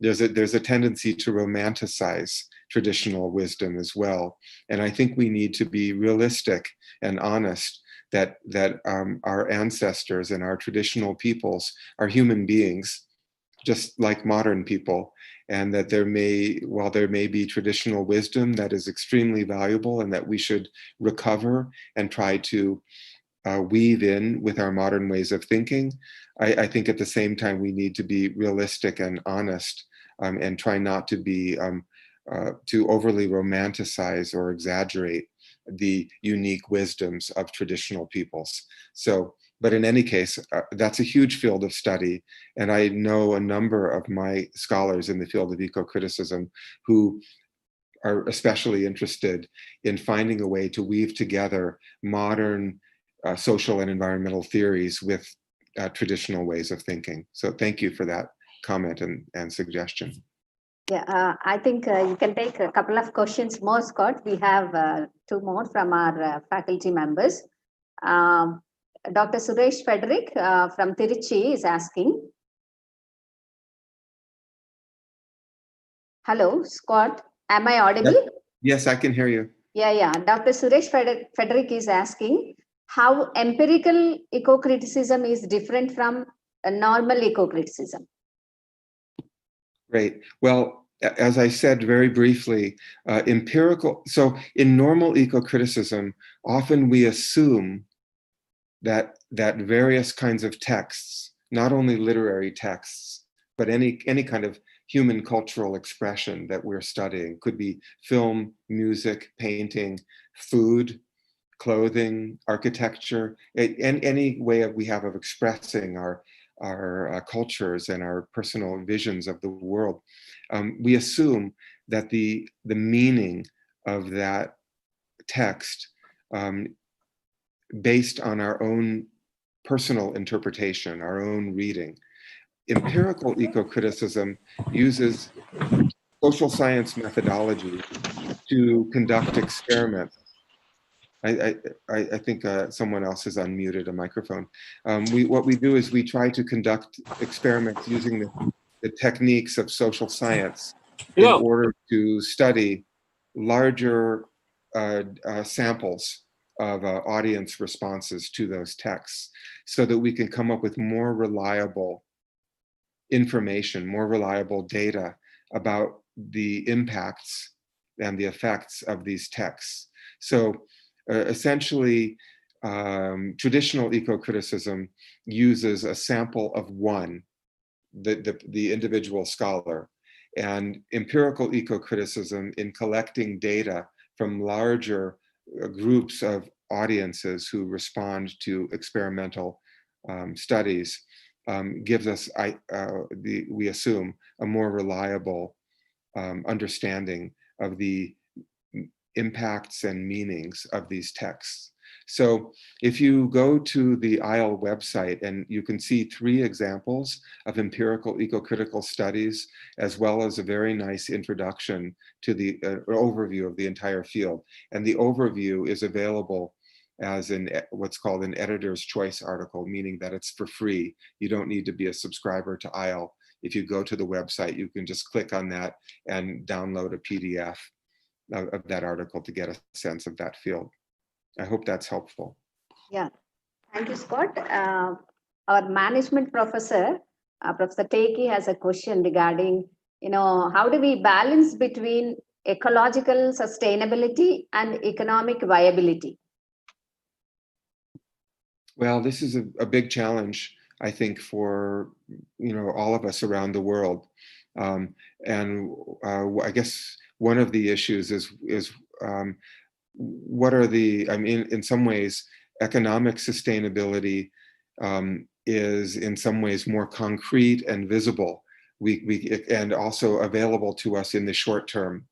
[SPEAKER 4] There's a tendency to romanticize traditional wisdom as well. And I think we need to be realistic and honest that our ancestors and our traditional peoples are human beings, just like modern people, and that while there may be traditional wisdom that is extremely valuable and that we should recover and try to weave in with our modern ways of thinking, I think at the same time we need to be realistic and honest and try not to be to overly romanticize or exaggerate the unique wisdoms of traditional peoples. But in any case, that's a huge field of study. And I know a number of my scholars in the field of eco-criticism who are especially interested in finding a way to weave together modern social and environmental theories with traditional ways of thinking. So thank you for that comment and suggestion.
[SPEAKER 1] Yeah, I think you can take a couple of questions more, Scott. We have two more from our faculty members. Dr. Suresh Frederick from Tiruchi is asking. Hello, Scott. Am I audible?
[SPEAKER 4] Yes, I can hear you.
[SPEAKER 1] Yeah. Dr. Suresh Frederick is asking how empirical eco-criticism is different from a normal eco-criticism.
[SPEAKER 4] Great. Well, as I said very briefly, so in normal eco-criticism, often we assume that various kinds of texts, not only literary texts, but any kind of human cultural expression that we're studying, could be film, music, painting, food, clothing, architecture, any way we have of expressing our cultures and our personal visions of the world. We assume that the meaning of that text, based on our own personal interpretation, our own reading. Empirical eco-criticism uses social science methodology to conduct experiments I think someone else has unmuted a microphone. What we do is we try to conduct experiments using the techniques of social science in order to study larger samples of audience responses to those texts, so that we can come up with more reliable information, more reliable data about the impacts and the effects of these texts. So essentially, traditional eco-criticism uses a sample of one, the individual scholar, and empirical eco-criticism in collecting data from larger groups of audiences who respond to experimental studies gives us, we assume, a more reliable understanding of the impacts and meanings of these texts. So if you go to the ISLE website, and you can see 3 examples of empirical eco-critical studies, as well as a very nice introduction to the overview of the entire field. And the overview is available as what's called an editor's choice article, meaning that it's for free. You don't need to be a subscriber to ISLE. If you go to the website, you can just click on that and download a PDF of that article to get a sense of that field. I hope that's helpful.
[SPEAKER 1] Yeah, thank you, Scott. Our management professor, Professor Takey, has a question regarding, how do we balance between ecological sustainability and economic viability?
[SPEAKER 4] Well, this is a big challenge, I think, for all of us around the world. I guess one of the issues is what are in some ways, economic sustainability is in some ways more concrete and visible. And also available to us in the short term.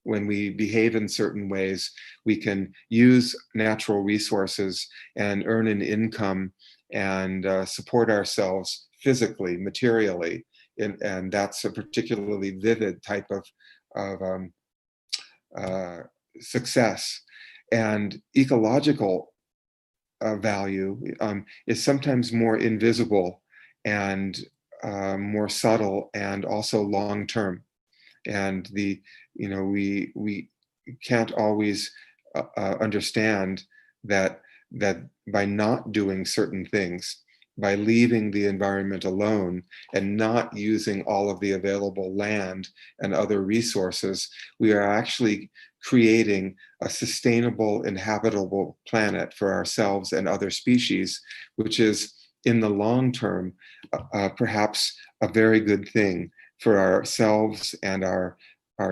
[SPEAKER 4] When we behave in certain ways, we can use natural resources and earn an income and support ourselves physically, materially. And that's a particularly vivid type of success. And ecological value is sometimes more invisible and more subtle, and also long-term. And we can't always understand that by not doing certain things, by leaving the environment alone and not using all of the available land and other resources, we are actually creating a sustainable, inhabitable planet for ourselves and other species, which is, in the long term, perhaps a very good thing for ourselves and our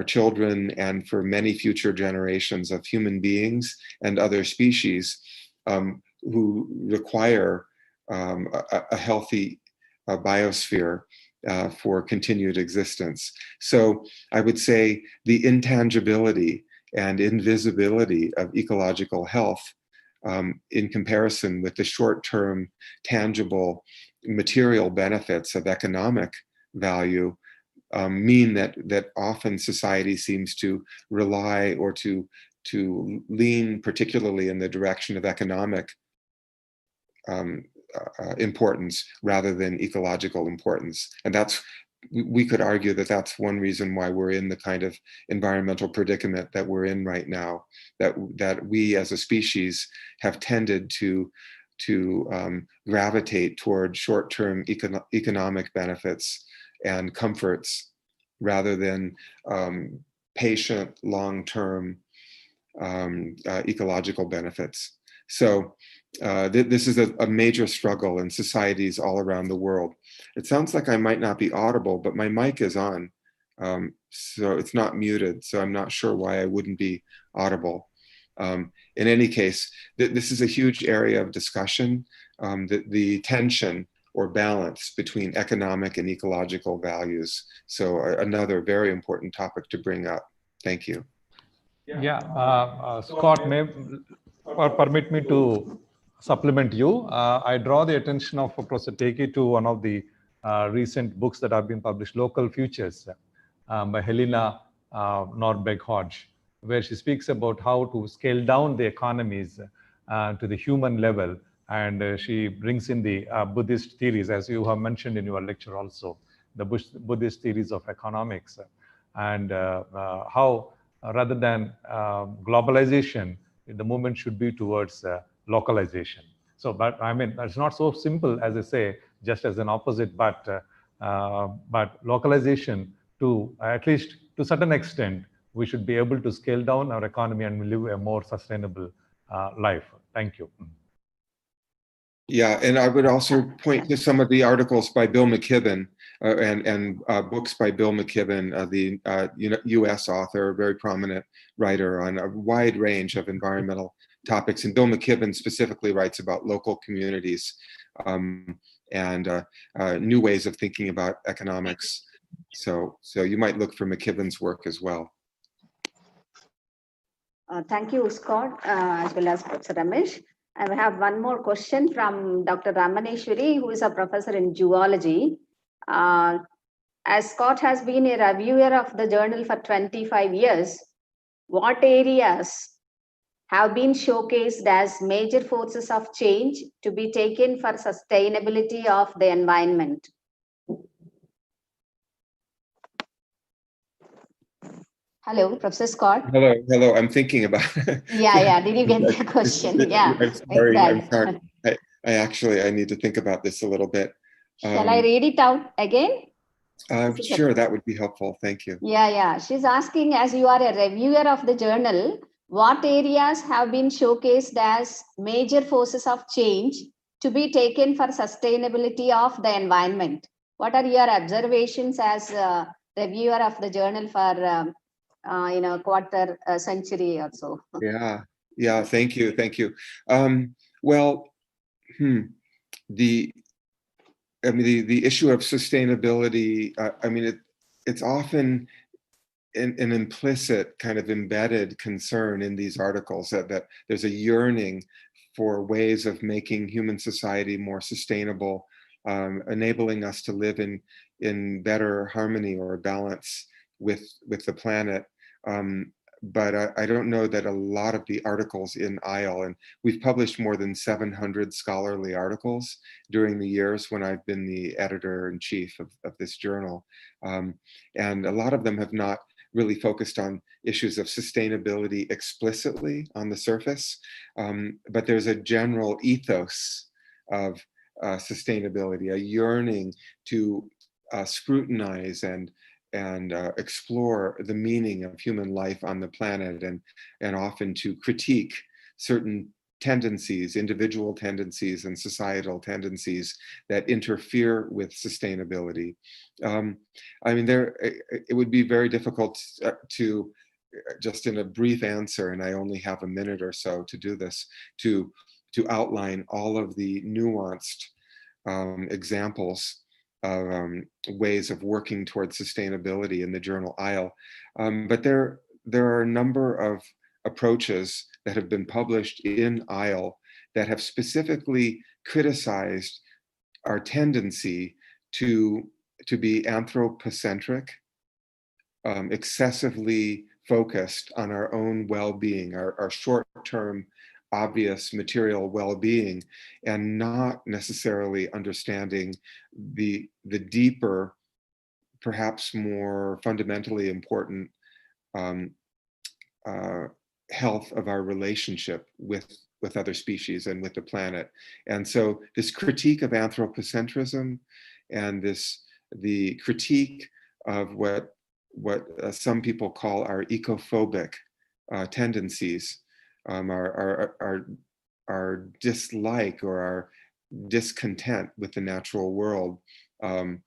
[SPEAKER 4] children, and for many future generations of human beings and other species who require a healthy biosphere for continued existence. So I would say the intangibility and invisibility of ecological health in comparison with the short-term, tangible, material benefits of economic value mean that often society seems to rely or to lean particularly in the direction of economic importance rather than ecological importance. And we could argue that that's one reason why we're in the kind of environmental predicament that we're in right now, that we as a species have tended to gravitate toward short-term economic benefits and comforts rather than patient, long-term ecological benefits. So this is a major struggle in societies all around the world. It sounds like I might not be audible, but my mic is on, so it's not muted, so I'm not sure why I wouldn't be audible. In any case, this is a huge area of discussion, the tension or balance between economic and ecological values. So another very important topic to bring up. Thank you.
[SPEAKER 5] Yeah, Scott, permit me to supplement you. I draw the attention of Professor Takey to one of the recent books that have been published, Local Futures, by Helena Norberg Hodge. where she speaks about how to scale down the economies to the human level. And she brings in the Buddhist theories, as you have mentioned in your lecture also, the Buddhist theories of economics, and how rather than globalization, the movement should be towards localization. So, but I mean, it's not so simple as I say, just as an opposite, but localization to, at least to a certain extent, we should be able to scale down our economy and live a more sustainable life. Thank you.
[SPEAKER 4] Yeah, and I would also point to some of the articles by Bill McKibben and books by Bill McKibben, the U.S. author, a very prominent writer on a wide range of environmental topics. And Bill McKibben specifically writes about local communities and new ways of thinking about economics. So you might look for McKibben's work as well.
[SPEAKER 1] Thank you, Scott, as well as Professor Ramesh. I have one more question from Dr. Ramaneswari, who is a professor in zoology. As Scott has been a reviewer of the journal for 25 years, what areas have been showcased as major forces of change to be taken for sustainability of the environment? Hello, Professor Scott.
[SPEAKER 4] Hello. I'm thinking about it.
[SPEAKER 1] Yeah. Did you get the question? Yeah.
[SPEAKER 4] I'm sorry. I need to think about this a little bit.
[SPEAKER 1] Shall I read it out again?
[SPEAKER 4] Sure, that would be helpful. Thank you.
[SPEAKER 1] Yeah. She's asking, as you are a reviewer of the journal, what areas have been showcased as major forces of change to be taken for sustainability of the environment? What are your observations as a reviewer of the journal for quarter century or so?
[SPEAKER 4] Yeah. Thank you. The issue of sustainability. It's often an implicit kind of embedded concern in these articles that there's a yearning for ways of making human society more sustainable, enabling us to live in better harmony or balance with the planet. But I don't know that a lot of the articles in ISLE, and we've published more than 700 scholarly articles during the years when I've been the editor-in-chief of this journal. And a lot of them have not really focused on issues of sustainability explicitly on the surface. But there's a general ethos of sustainability, a yearning to scrutinize and explore the meaning of human life on the planet, and often to critique certain tendencies, individual tendencies and societal tendencies that interfere with sustainability. It would be very difficult to, just in a brief answer, and I only have a minute or so to do this, to outline all of the nuanced examples of ways of working towards sustainability in the journal ISLE. But there are a number of approaches that have been published in ISLE that have specifically criticized our tendency to be anthropocentric, excessively focused on our own well-being, our short-term obvious material well-being, and not necessarily understanding the deeper, perhaps more fundamentally important health of our relationship with other species and with the planet. And so this critique of anthropocentrism and the critique of what some people call our ecophobic tendencies, our dislike or our discontent with the natural world. The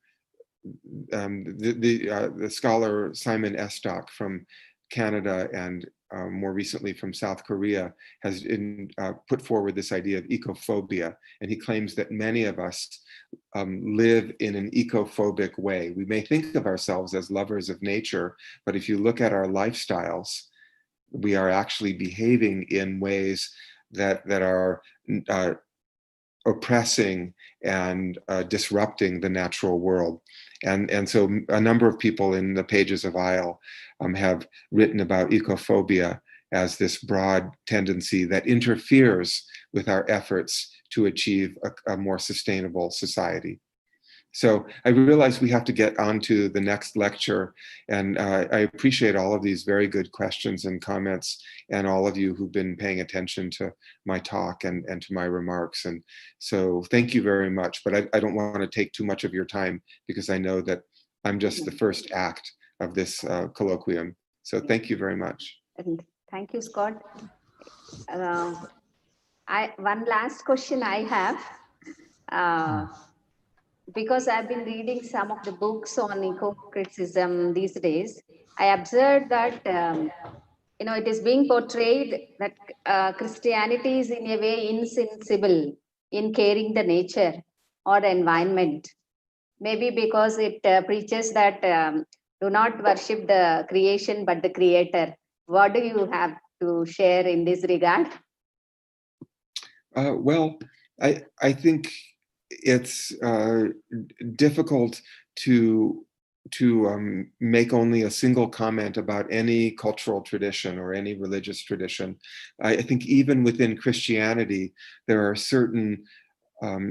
[SPEAKER 4] scholar Simon Estock from Canada and more recently from South Korea has put forward this idea of ecophobia, and he claims that many of us live in an ecophobic way. We may think of ourselves as lovers of nature, but if you look at our lifestyles, we are actually behaving in ways that are oppressing and disrupting the natural world. And so a number of people in the pages of ISLE have written about ecophobia as this broad tendency that interferes with our efforts to achieve a more sustainable society. So I realize we have to get on to the next lecture, and I appreciate all of these very good questions and comments, and all of you who've been paying attention to my talk and to my remarks. And so thank you very much, but I don't want to take too much of your time because I know that I'm just the first act of this colloquium. So thank you very much.
[SPEAKER 1] And thank you, Scott. One last question I have. Because I've been reading some of the books on eco-criticism these days, I observed that, it is being portrayed that Christianity is in a way insensible in caring the nature or the environment. Maybe because it preaches that do not worship the creation, but the creator. What do you have to share in this regard?
[SPEAKER 4] Well, I think it's difficult to make only a single comment about any cultural tradition or any religious tradition. I think even within Christianity, there are certain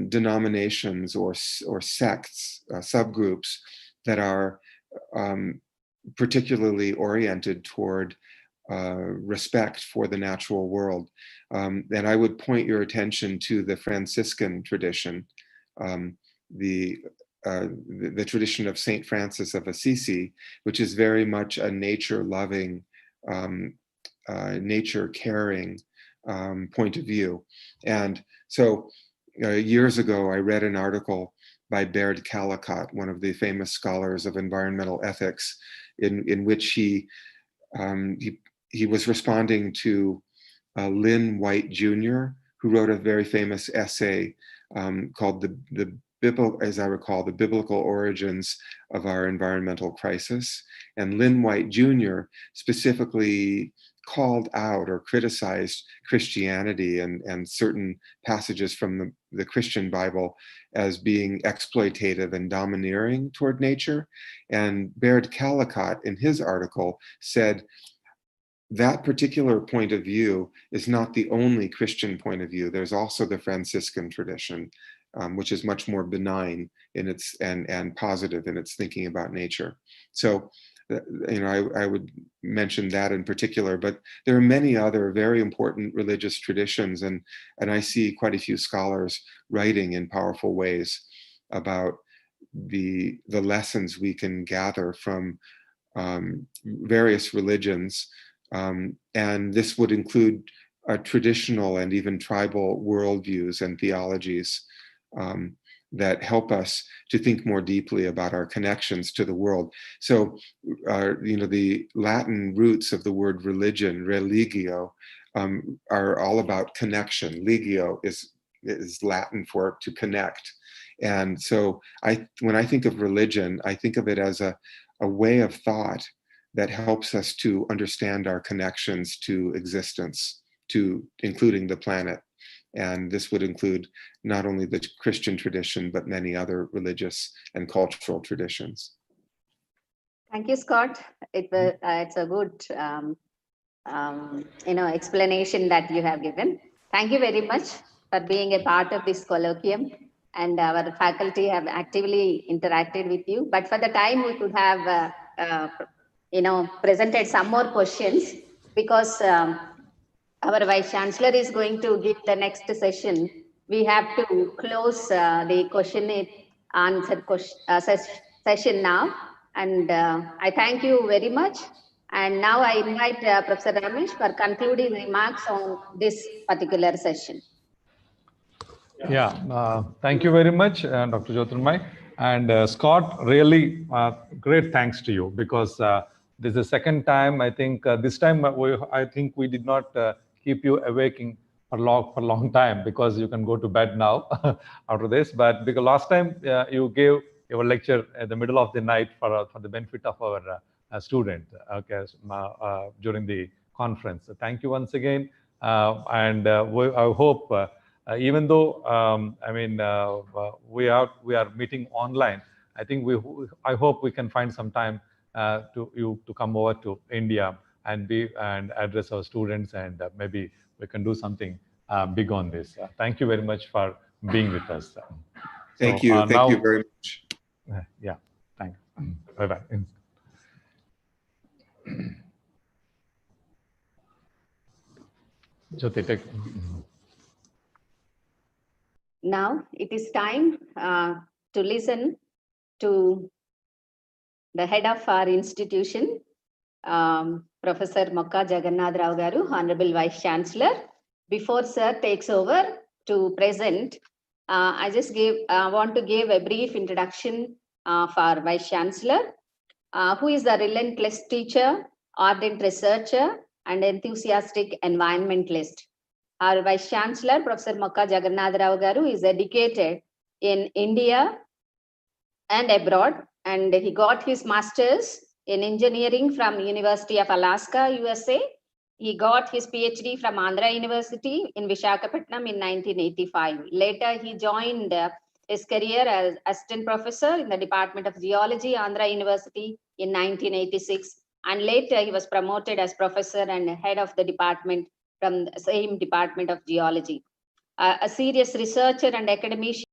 [SPEAKER 4] denominations or sects, subgroups that are particularly oriented toward respect for the natural world. And I would point your attention to the Franciscan tradition, the tradition of Saint Francis of Assisi, which is very much a nature-loving, nature-caring point of view. And so years ago, I read an article by Baird Callicott, one of the famous scholars of environmental ethics, in which he was responding to Lynn White Jr., who wrote a very famous essay called the biblical origins of our environmental crisis. And Lynn White Jr. specifically called out or criticized Christianity and certain passages from the Christian Bible as being exploitative and domineering toward nature. And Baird Callicott, in his article, said that particular point of view is not the only Christian point of view. There's also the Franciscan tradition, which is much more benign in its and positive in its thinking about nature. So, I would mention that in particular, but there are many other very important religious traditions, and I see quite a few scholars writing in powerful ways about the lessons we can gather from various religions. And this would include traditional and even tribal worldviews and theologies that help us to think more deeply about our connections to the world. So, the Latin roots of the word religion, religio, are all about connection. Legio is Latin for to connect. And so when I think of religion, I think of it as a way of thought that helps us to understand our connections to existence, to including the planet. And this would include not only the Christian tradition, but many other religious and cultural traditions.
[SPEAKER 1] Thank you, Scott. It's a good explanation that you have given. Thank you very much for being a part of this colloquium. And our faculty have actively interacted with you. But for the time, we could have presented some more questions, because our Vice Chancellor is going to give the next session. We have to close the question and answer session now. And I thank you very much. And now I invite Professor Ramesh for concluding remarks on this particular session.
[SPEAKER 5] Yeah, thank you very much, Dr. Jyothirmai. And Scott, really great thanks to you, because this is the second time. I think this time I think we did not keep you awake for a long time, because you can go to bed now after this. But because last time you gave your lecture at the middle of the night for the benefit of our student, during the conference. So thank you once again. I hope, even though we are meeting online, I think I hope we can find some time to come over to India and address our students, and maybe we can do something big on this. Thank you very much for being with us.
[SPEAKER 4] Thank you. Thank you very much.
[SPEAKER 5] Yeah, thank you. Bye-bye. Jyoti, take.
[SPEAKER 1] Now it is time to listen to the head of our institution, Professor Mokka Jagannath Rao Garu, Honorable Vice Chancellor. Before Sir takes over to present, I just want to give a brief introduction for Vice Chancellor, who is a relentless teacher, ardent researcher, and enthusiastic environmentalist. Our Vice Chancellor, Professor Mokka Jagannath Rao Garu, is educated in India and abroad, and he got his master's in engineering from University of Alaska, USA. He got his PhD from Andhra University in Visakhapatnam in 1985. Later, he joined his career as assistant professor in the Department of Geology, Andhra University in 1986. And later, he was promoted as professor and head of the department from the same Department of Geology. A serious researcher and academician,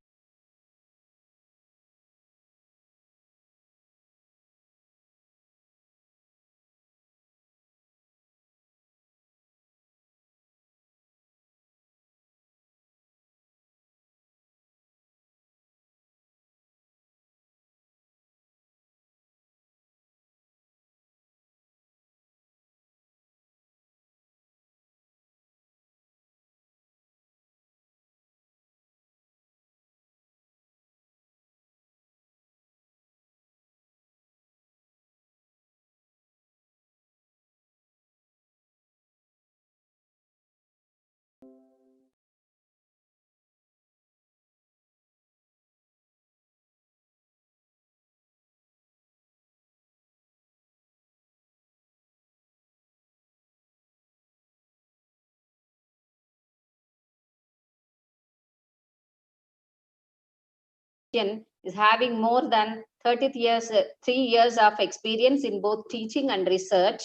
[SPEAKER 1] is having more than 3 years of experience in both teaching and research.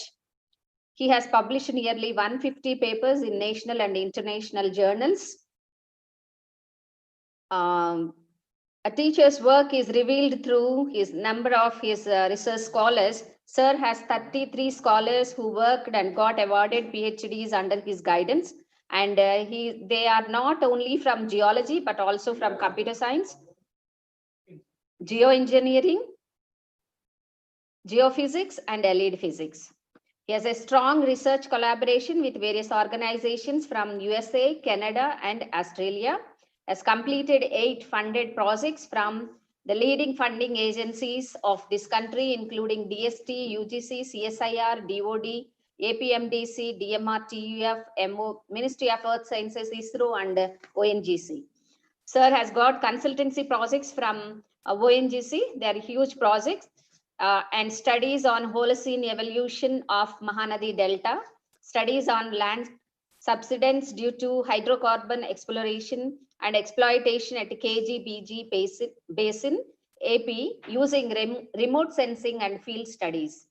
[SPEAKER 1] He has published nearly 150 papers in national and international journals. A teacher's work is revealed through his number of his research scholars. Sir has 33 scholars who worked and got awarded PhDs under his guidance. And they are not only from geology, but also from computer science, geoengineering, geophysics, and allied physics. He has a strong research collaboration with various organizations from USA, Canada, and Australia. Has completed 8 funded projects from the leading funding agencies of this country, including DST, UGC, CSIR, DOD, APMDC, DMR, TUF, Ministry of Earth Sciences, ISRO, and ONGC. Sir has got consultancy projects from ONGC. They are huge projects. And studies on Holocene evolution of Mahanadi Delta, studies on land subsidence due to hydrocarbon exploration and exploitation at KG-BG Basin, AP, using remote sensing and field studies.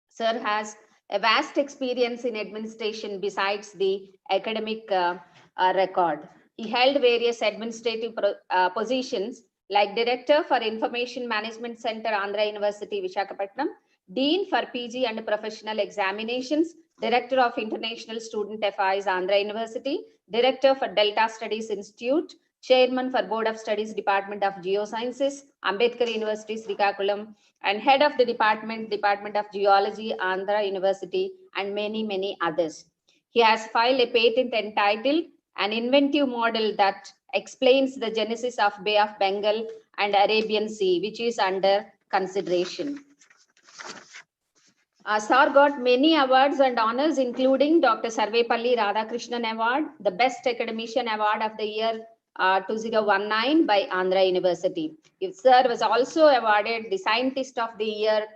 [SPEAKER 1] Sir has a vast experience in administration besides the academic record. He held various administrative positions like Director for Information Management Center, Andhra University, Visakhapatnam, Dean for PG and Professional Examinations, Director of International Student Affairs, Andhra University, Director for Delta Studies Institute, Chairman for Board of Studies, Department of Geosciences, Ambedkar University, Srikakulam, and Head of the Department of Geology, Andhra University, and many, many others. He has filed a patent entitled An Inventive Model That Explains the Genesis of Bay of Bengal and Arabian Sea, which is under consideration. Sir got many awards and honors, including Dr. Sarvepalli Radhakrishnan Award, the Best Academician Award of the year 2019 by Andhra University. Sir was also awarded the Scientist of the Year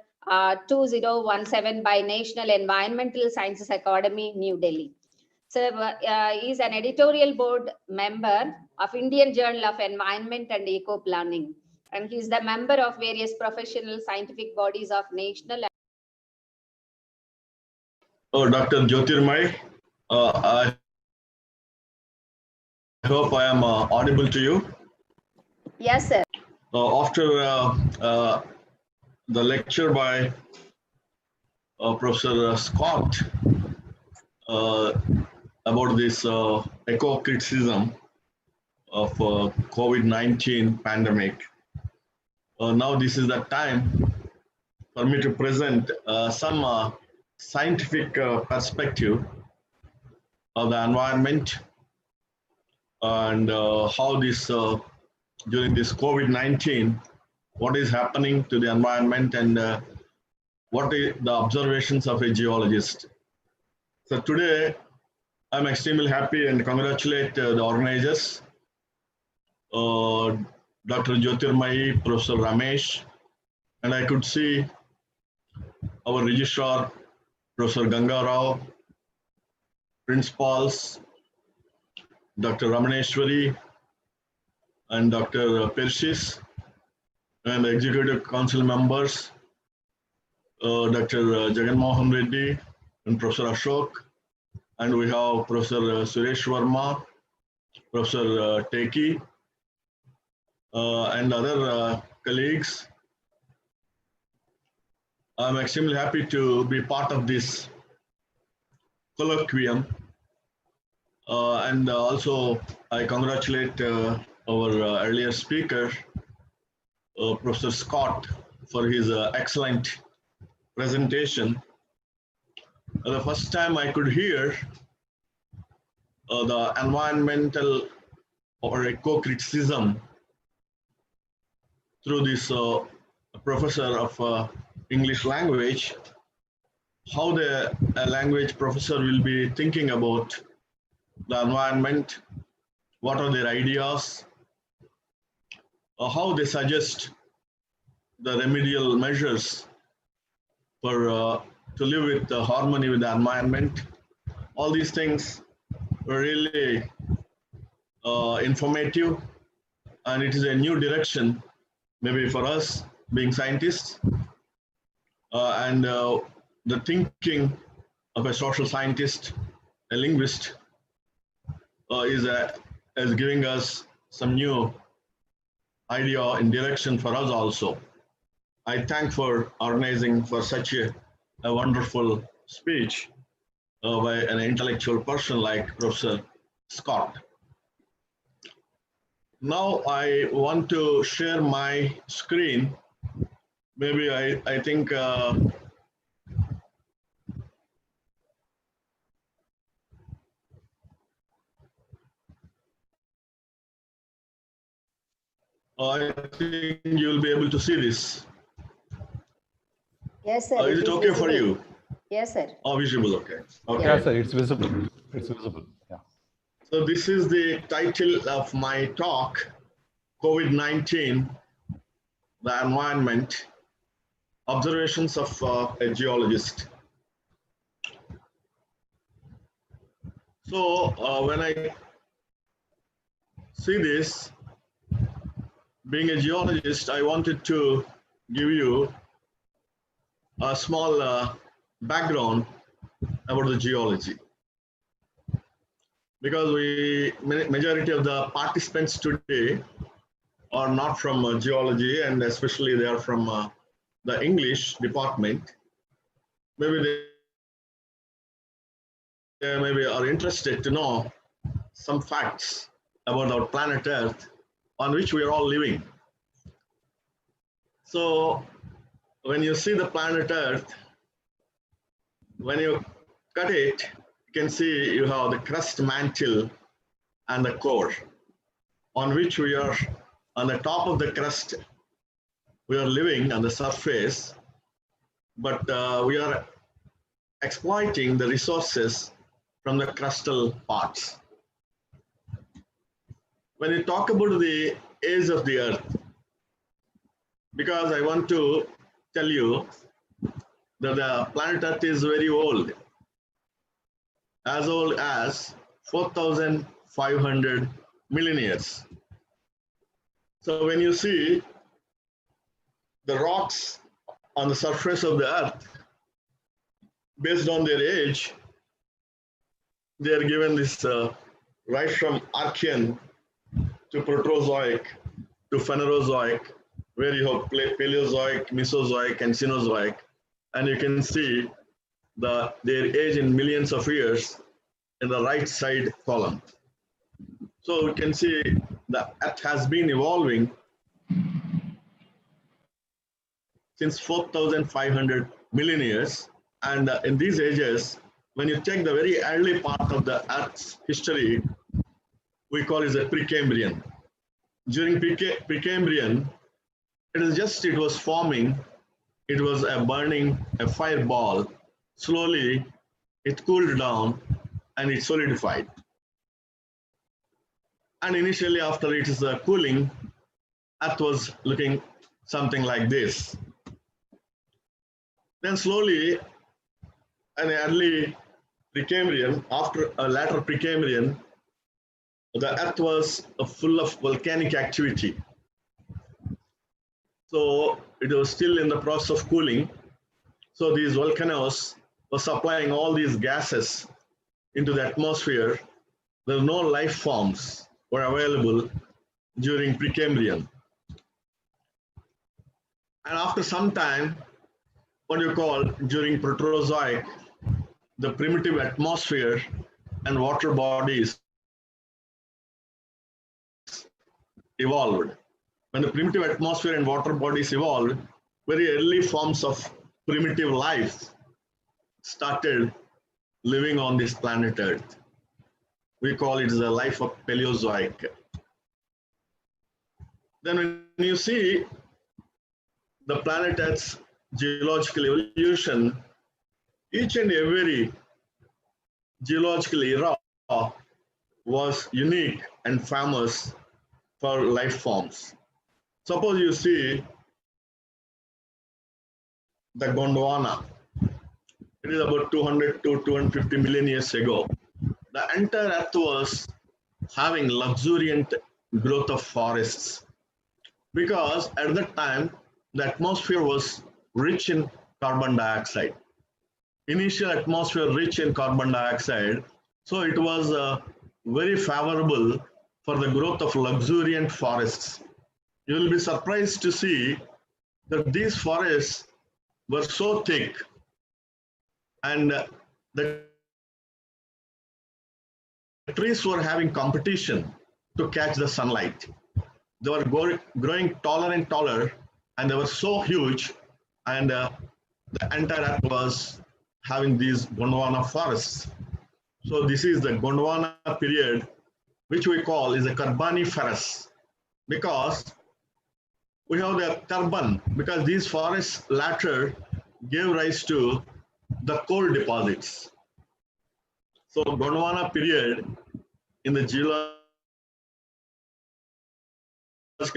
[SPEAKER 1] 2017 by National Environmental Sciences Academy, New Delhi. Sir is an editorial board member of Indian Journal of Environment and Eco Planning. and he is the member of various professional scientific bodies of national.
[SPEAKER 3] Oh, Dr. Jyothirmai, I hope I am audible to you.
[SPEAKER 1] Yes, sir.
[SPEAKER 3] After the lecture by Professor Scott about this eco-criticism of COVID-19 pandemic, now this is the time for me to present some scientific perspective of the environment and how this during this COVID-19, what is happening to the environment and what is the observations of a geologist. So today, I'm extremely happy and congratulate the organizers, Dr. Jyothirmai, Professor Ramesh, and I could see our registrar, Professor Ganga Rao, principals, Dr. Ramaneswari, and Dr. Persis, and executive council members, Dr. Jagan Mohan Reddy and Professor Ashok, and we have Professor Suresh Varma, Professor Teki, and other colleagues. I'm extremely happy to be part of this colloquium, and also I congratulate our earlier speaker, Professor Scott, for his excellent presentation. The first time I could hear the environmental or eco-criticism through this professor of English language, how the language professor will be thinking about the environment, what are their ideas, how they suggest the remedial measures for to live with harmony with the environment. All these things were really informative, and it is a new direction maybe for us being scientists, and the thinking of a social scientist, a linguist, is giving us some new idea and direction for us also. I thank for organizing for such a wonderful speech by an intellectual person like Professor Scott. Now I want to share my screen. Maybe I think you'll be able to see this.
[SPEAKER 1] Yes, sir.
[SPEAKER 3] Is it okay
[SPEAKER 1] visible.
[SPEAKER 3] for you?
[SPEAKER 1] Yes, sir.
[SPEAKER 3] Oh, visible, okay. Okay.
[SPEAKER 5] Yeah, sir, it's visible. It's visible. Yeah.
[SPEAKER 3] So this is the title of my talk, COVID-19, the environment, observations of a geologist. So when I see this, being a geologist, I wanted to give you a small background about the geology. Because majority of the participants today are not from geology, and especially they are from the English department. Maybe they maybe are interested to know some facts about our planet Earth, on which we are all living. So when you see the planet Earth, when you cut it, you can see you have the crust mantle and the core, on which we are on the top of the crust. We are living on the surface, but we are exploiting the resources from the crustal parts. When you talk about the age of the Earth, because I want to tell you that the planet Earth is very old as 4,500 million years. So when you see the rocks on the surface of the earth, based on their age, they are given this right from Archean to Proterozoic to Phanerozoic, where you have Paleozoic, Mesozoic, and Cenozoic, and you can see their age in millions of years in the right side column. So we can see the Earth has been evolving since 4,500 million years. And in these ages, when you take the very early part of the Earth's history, we call it the Precambrian. During Precambrian, it was forming, it was a fireball. Slowly, it cooled down and it solidified. And initially, after it is cooling, Earth was looking something like this. Then slowly, an early Precambrian, after a later Precambrian, the Earth was full of volcanic activity. So it was still in the process of cooling. So these volcanoes were supplying all these gases into the atmosphere. There were no life forms were available during Precambrian. And after some time, what you call during Proterozoic, the primitive atmosphere and water bodies evolved. When the primitive atmosphere and water bodies evolved, very early forms of primitive life started living on this planet Earth. We call it the life of Paleozoic. Then when you see the planet Earth's geological evolution, each and every geological era was unique and famous for life forms. Suppose you see the Gondwana. It is about 200 to 250 million years ago. The entire Earth was having luxuriant growth of forests because at that time the atmosphere was rich in carbon dioxide. Initial atmosphere rich in carbon dioxide, so it was very favorable for the growth of luxuriant forests. You will be surprised to see that these forests were so thick and the trees were having competition to catch the sunlight. They were growing taller and taller, and they were so huge, and the entire Earth was having these Gondwana forests. So this is the Gondwana period, which we call is the Carboniferous, because we have the carbon, because these forests later gave rise to the coal deposits. So Gondwana period in the geological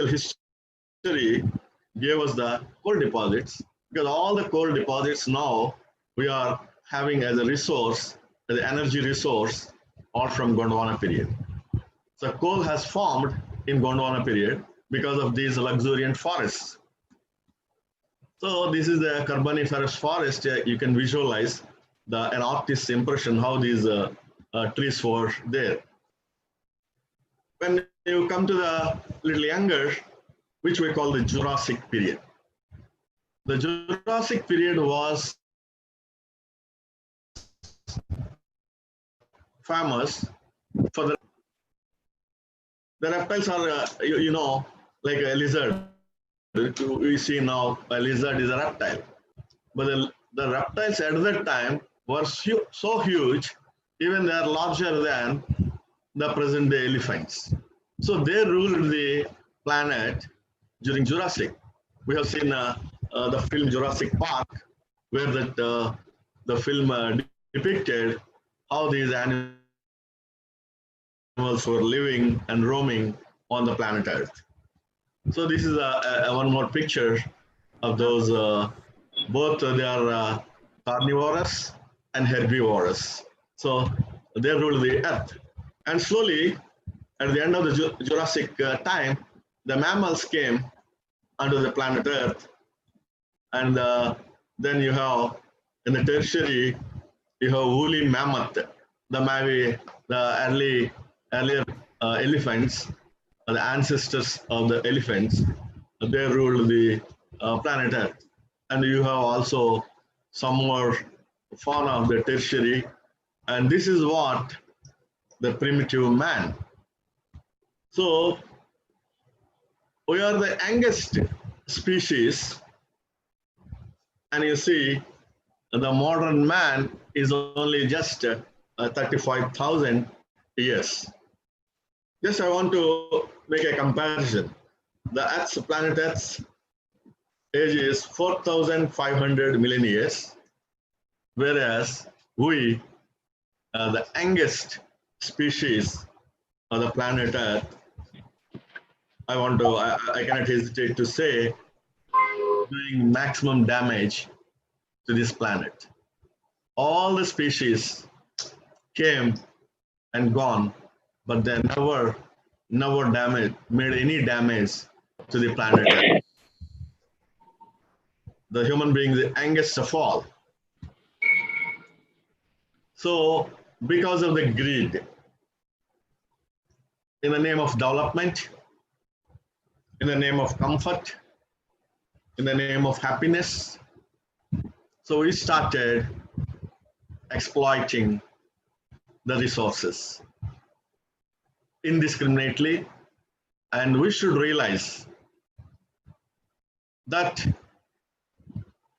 [SPEAKER 3] history gave us the coal deposits, because all the coal deposits now we are having as a resource, as an energy resource, are from Gondwana period. So coal has formed in Gondwana period because of these luxuriant forests. So this is the Carboniferous forest. You can visualize an artist's impression how these trees were there. When you come to the little younger, which we call the Jurassic period. The Jurassic period was famous for the reptiles are, you know, like a lizard. We see now a lizard is a reptile. But the reptiles at that time were so huge, even they are larger than the present day elephants. So they ruled the planet during Jurassic. We have seen the film Jurassic Park, where the film depicted how these animals were living and roaming on the planet Earth. So this is one more picture of those, both they are carnivorous and herbivorous. So they ruled the Earth. And slowly, at the end of the Jurassic time, the mammals came onto the planet Earth, And then you have, in the tertiary, you have woolly mammoth, the earlier elephants, the ancestors of the elephants. They ruled the planet Earth. And you have also some more fauna of the tertiary. And this is what the primitive man. So we are the youngest species. And you see, the modern man is only just 35,000 years. Just I want to make a comparison. The Earth's, planet Earth's age is 4,500 million years, whereas we, the youngest species of the planet Earth, I cannot hesitate to say, doing maximum damage to this planet. All the species came and gone, but they never made any damage to the planet Earth. The human being, the youngest of all. So, because of the greed, in the name of development, in the name of comfort, in the name of happiness, so we started exploiting the resources indiscriminately, and we should realize that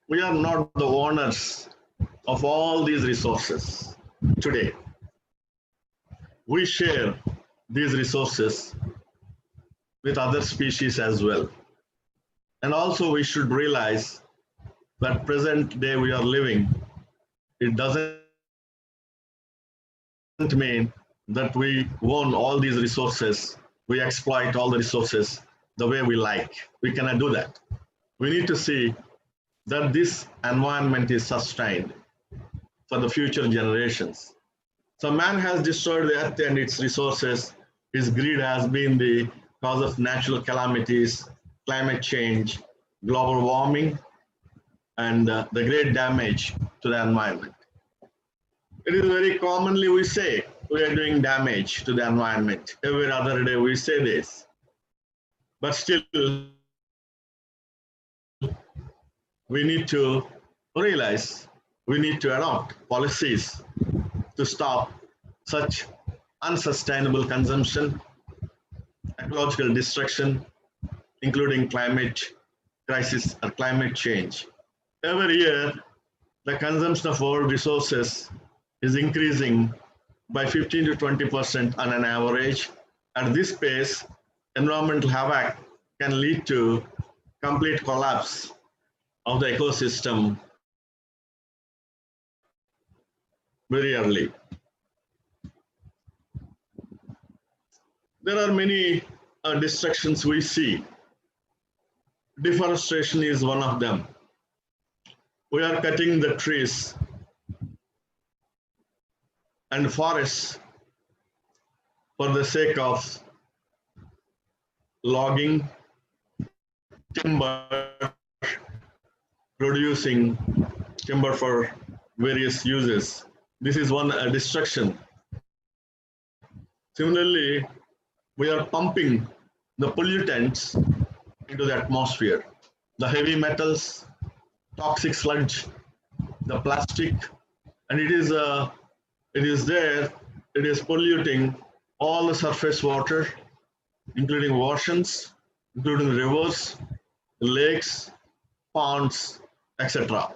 [SPEAKER 3] we are not the owners of all these resources today. We share these resources with other species as well. And also we should realize that present day we are living, it doesn't mean that we own all these resources, we exploit all the resources the way we like. We cannot do that. We need to see that this environment is sustained for the future generations. So man has destroyed the earth and its resources. His greed has been the cause of natural calamities, climate change, global warming, and the great damage to the environment. It is very commonly we say we are doing damage to the environment. Every other day we say this. But still, we need to realize we need to adopt policies to stop such unsustainable consumption, ecological destruction, including climate crisis or climate change. Every year, the consumption of world resources is increasing by 15 to 20% on an average. At this pace, environmental havoc can lead to complete collapse of the ecosystem very early. There are many destructions we see. Deforestation is one of them. We are cutting the trees and forests for the sake of logging, timber, producing timber for various uses. This is one destruction. Similarly, we are pumping the pollutants into the atmosphere. The heavy metals, toxic sludge, the plastic, and it is polluting all the surface water, including oceans, including rivers, lakes, ponds, etc.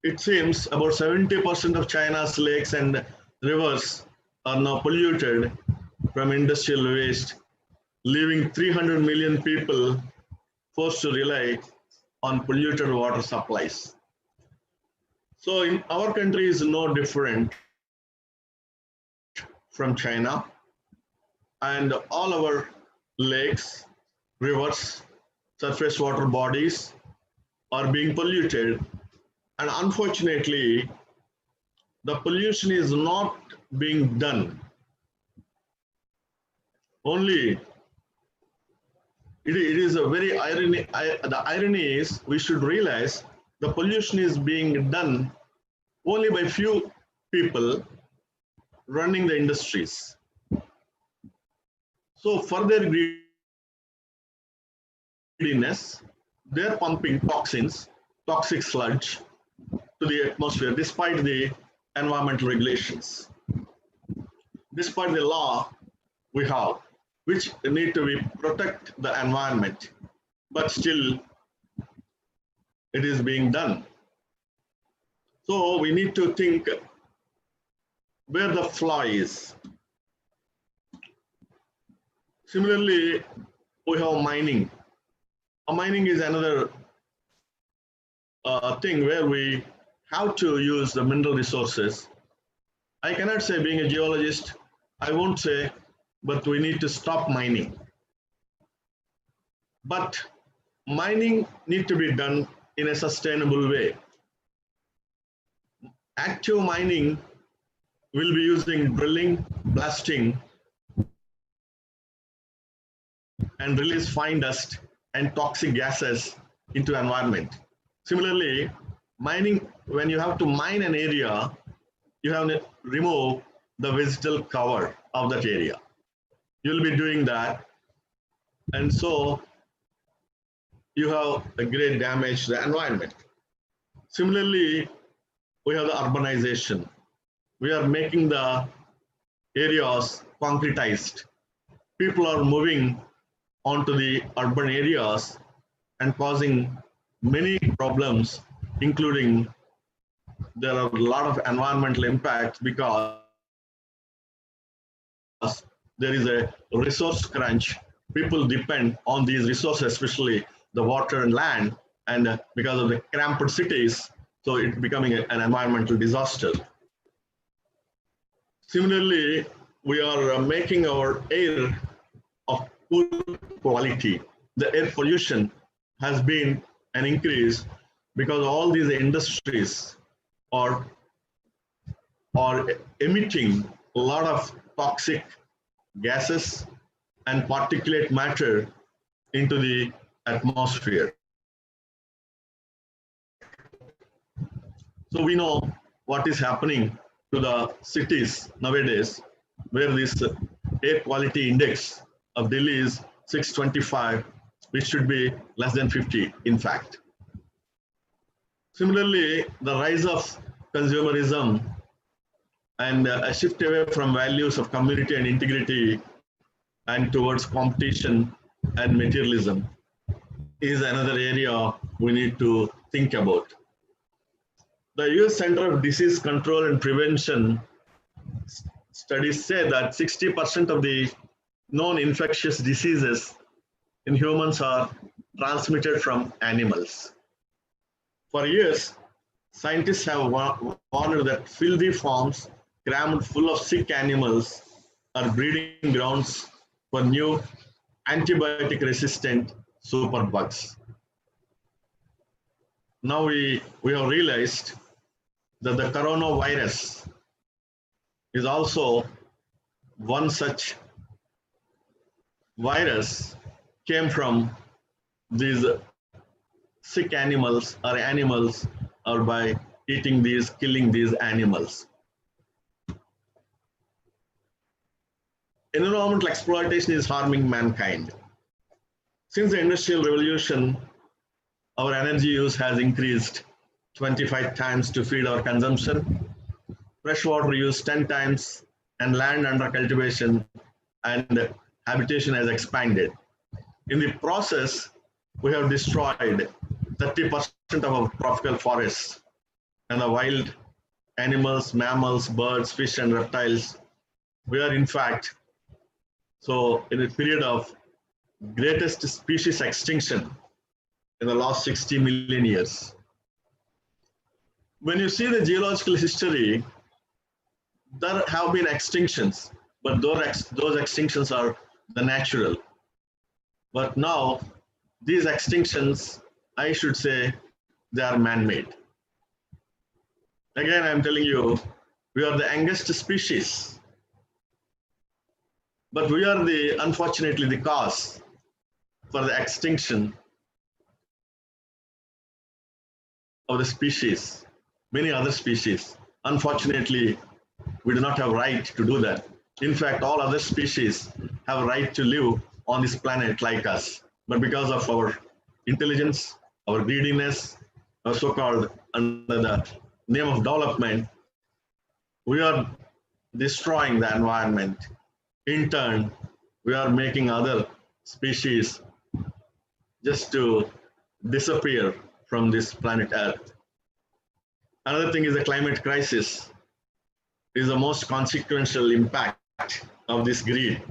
[SPEAKER 3] It seems about 70% of China's lakes and rivers are now polluted from industrial waste, leaving 300 million people forced to rely on polluted water supplies. So in our country is no different from China, and all our lakes, rivers, surface water bodies are being polluted. And unfortunately, the pollution is not being done. Only it is a very irony. The irony is we should realize the pollution is being done only by few people running the industries. So for their greediness, they're pumping toxins, toxic sludge to the atmosphere despite the environmental regulations, despite the law we have, which need to be protect the environment, but still it is being done. So we need to think where the flaw is. Similarly, we have mining. Mining is another thing where we have to use the mineral resources. I cannot say, being a geologist, I won't say, but we need to stop mining. But mining needs to be done in a sustainable way. Active mining will be using drilling, blasting, and release fine dust and toxic gases into environment. Similarly, mining, when you have to mine an area, you have to remove the vegetal cover of that area. You'll be doing that. And so you have a great damage to the environment. Similarly, we have the urbanization. We are making the areas concretized. People are moving onto the urban areas and causing many problems, including there are a lot of environmental impacts because there is a resource crunch. People depend on these resources, especially the water and land, and because of the cramped cities, so it's becoming an environmental disaster. Similarly, we are making our air of poor quality. The air pollution has been an increase because all these industries are emitting a lot of toxic gases and particulate matter into the atmosphere. So we know what is happening to the cities nowadays, where this air quality index of Delhi is 625, which should be less than 50, in fact. Similarly, the rise of consumerism and a shift away from values of community and integrity and towards competition and materialism is another area we need to think about. The US Center of Disease Control and Prevention studies say that 60% of the known infectious diseases in humans are transmitted from animals. For years, scientists have warned that filthy farms crammed full of sick animals are breeding grounds for new antibiotic-resistant superbugs. Now we have realized that the coronavirus is also one such virus came from these sick animals or by eating these, killing these animals. Environmental exploitation is harming mankind. Since the Industrial Revolution, our energy use has increased 25 times to feed our consumption, freshwater use 10 times, and land under cultivation and habitation has expanded. In the process, we have destroyed 30% of our tropical forests, and the wild animals, mammals, birds, fish, and reptiles, we are in fact, so in a period of greatest species extinction in the last 60 million years. When you see the geological history, there have been extinctions, but those extinctions are the natural. But now, these extinctions, I should say, they are man-made. Again, I'm telling you, we are the youngest species, but we are unfortunately the cause for the extinction of the species, many other species. Unfortunately, we do not have right to do that. In fact, all other species have a right to live on this planet like us. But because of our intelligence, our greediness, our so-called under the name of development, we are destroying the environment. In turn, we are making other species just to disappear from this planet Earth. Another thing is the climate crisis is the most consequential impact of this greed.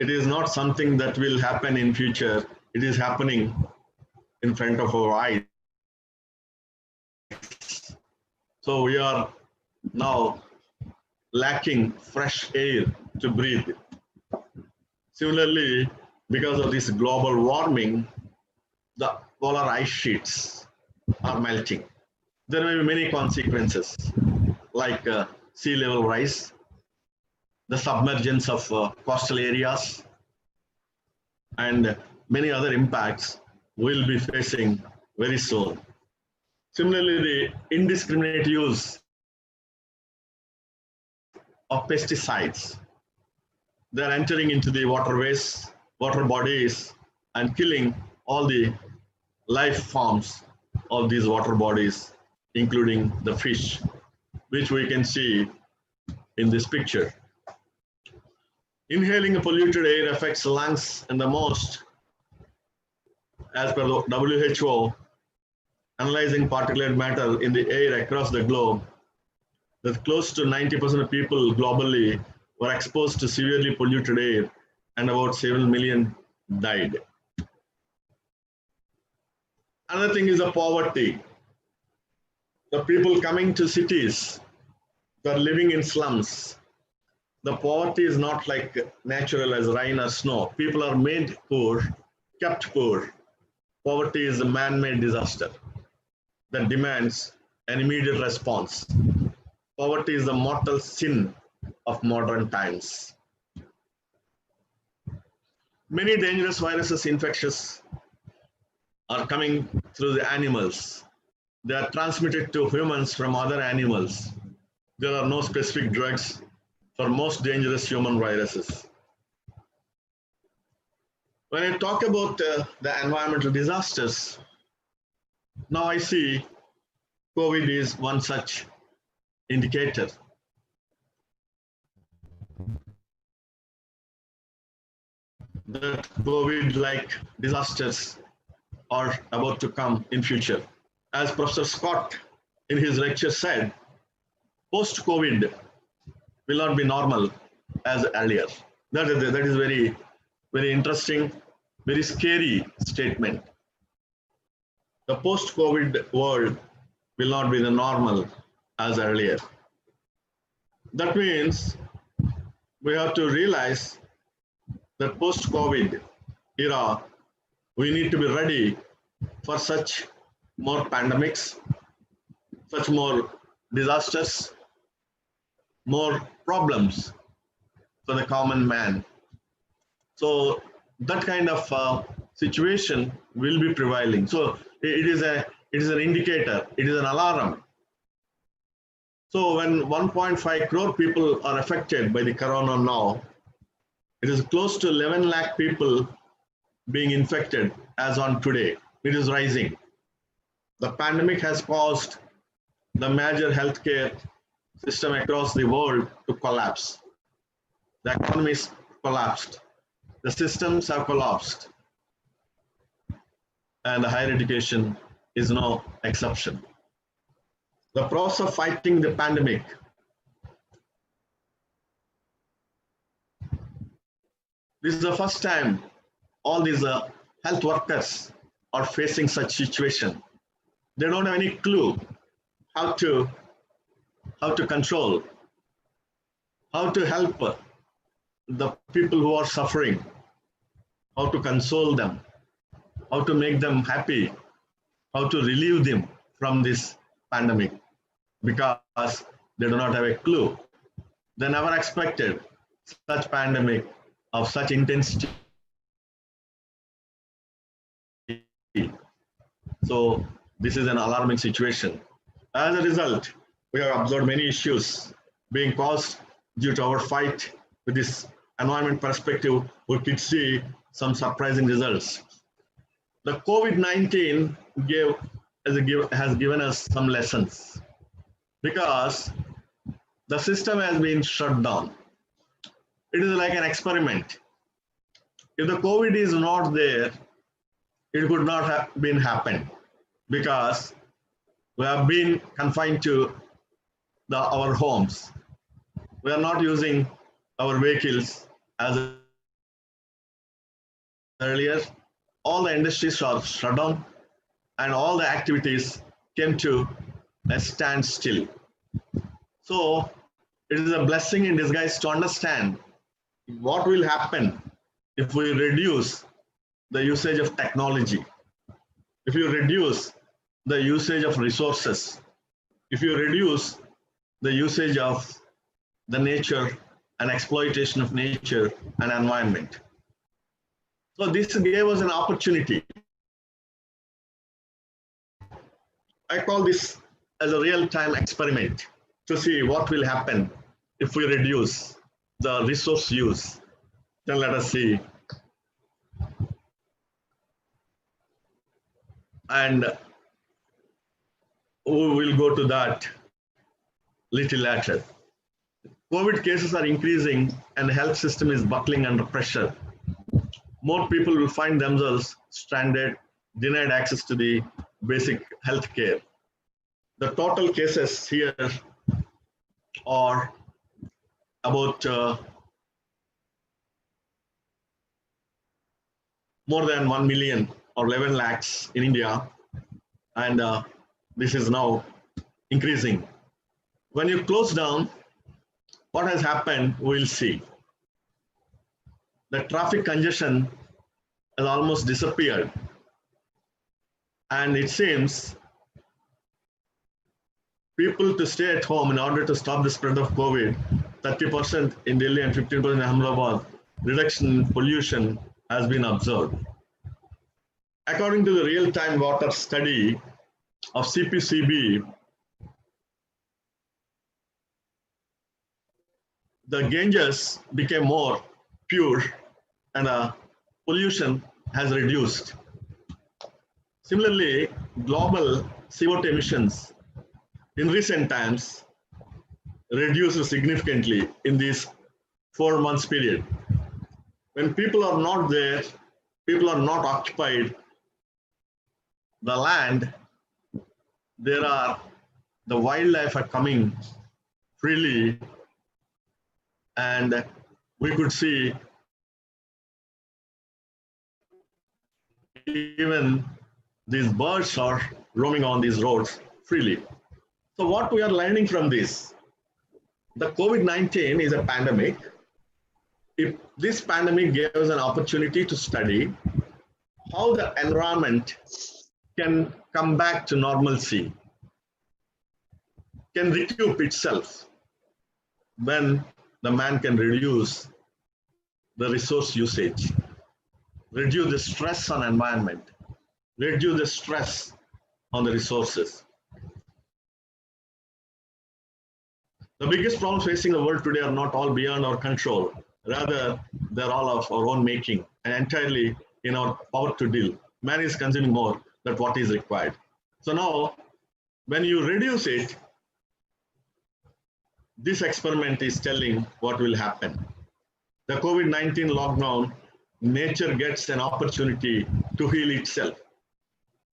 [SPEAKER 3] It is not something that will happen in future. It is happening in front of our eyes. So we are now lacking fresh air to breathe. Similarly, because of this global warming, the polar ice sheets are melting. There may be many consequences like sea level rise, the submergence of coastal areas, and many other impacts we'll be facing very soon. Similarly, the indiscriminate use of pesticides. They're entering into the waterways, water bodies, and killing all the life forms of these water bodies, including the fish, which we can see in this picture. Inhaling a polluted air affects lungs and the most. As per the WHO, analyzing particulate matter in the air across the globe, that close to 90% of people globally were exposed to severely polluted air and about 7 million died. Another thing is the poverty. The people coming to cities, they're living in slums. The poverty is not like natural as rain or snow. People are made poor, kept poor. Poverty is a man-made disaster that demands an immediate response. Poverty is the mortal sin of modern times. Many dangerous viruses, infectious, are coming through the animals. They are transmitted to humans from other animals. There are no specific drugs for most dangerous human viruses. When I talk about the environmental disasters, now I see COVID is one such indicator. That COVID-like disasters are about to come in future. As Professor Scott in his lecture said, post-COVID will not be normal as earlier. That is very, very interesting, very scary statement. The post-COVID world will not be the normal as earlier. That means we have to realize that post-COVID era, we need to be ready for such more pandemics, such more disasters, more problems for the common man. So that kind of situation will be prevailing. So it is an indicator, it is an alarm. So when 1.5 crore people are affected by the corona now, it is close to 11 lakh people being infected as on today. It is rising. The pandemic has caused the major healthcare system across the world to collapse. The economies collapsed. The systems have collapsed. And the higher education is no exception. The process of fighting the pandemic this is the first time all these health workers are facing such situation. They don't have any clue how to control, how to help the people who are suffering, how to console them, how to make them happy, how to relieve them from this pandemic, because they do not have a clue. They never expected such pandemic of such intensity. So this is an alarming situation. As a result, we have observed many issues being caused due to our fight with this environment perspective. We could see some surprising results. The COVID-19 has given us some lessons because the system has been shut down. It is like an experiment. If the COVID is not there, it could not have been happened because we have been confined to our homes. We are not using our vehicles as earlier. All the industries are shut down and all the activities came to a standstill. So it is a blessing in disguise to understand what will happen if we reduce the usage of technology, if you reduce the usage of resources, if you reduce the usage of the nature and exploitation of nature and environment. So this gave us an opportunity. I call this as a real-time experiment to see what will happen if we reduce the resource use. Then let us see. And we will go to that little later. COVID cases are increasing and the health system is buckling under pressure. More people will find themselves stranded, denied access to the basic health care. The total cases here are about more than 1 million or 11 lakhs in India, and this is now increasing. When you close down, what has happened, we'll see. The traffic congestion has almost disappeared. And it seems people to stay at home in order to stop the spread of COVID, 30% in Delhi and 15% in Ahmedabad, reduction in pollution has been observed. According to the real-time water study of CPCB, the Ganges became more pure and pollution has reduced. Similarly, global CO2 emissions in recent times reduced significantly in this 4 months period. When people are not there, people are not occupied, the land, the wildlife are coming freely, and we could see even these birds are roaming on these roads freely. So what we are learning from this, the COVID-19 is a pandemic. If this pandemic gave us an opportunity to study how the environment can come back to normalcy, can recoup itself when the man can reduce the resource usage, reduce the stress on environment, reduce the stress on the resources. The biggest problems facing the world today are not all beyond our control. Rather, they're all of our own making and entirely in our power to deal. Man is consuming more than what is required. So now, when you reduce it, this experiment is telling what will happen. The COVID-19 lockdown, nature gets an opportunity to heal itself.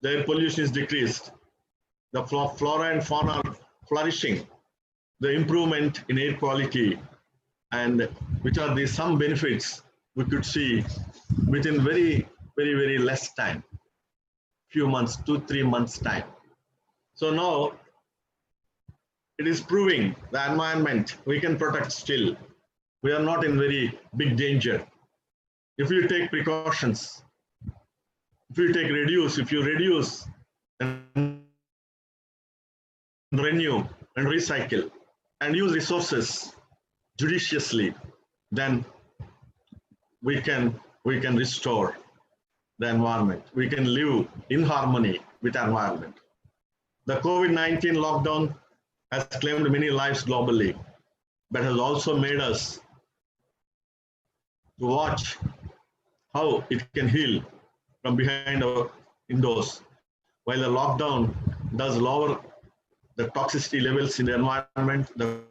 [SPEAKER 3] The air pollution is decreased. The flora and fauna are flourishing. The improvement in air quality, and which are the some benefits we could see within very less time, few months, 2-3 months time. So now it is proving the environment we can protect still. We are not in very big danger. If you take precautions, if you reduce and renew and recycle and use resources judiciously, then we can restore the environment. We can live in harmony with the environment. The COVID-19 lockdown has claimed many lives globally, but has also made us to watch how it can heal from behind our indoors. While the lockdown does lower the toxicity levels in the environment, the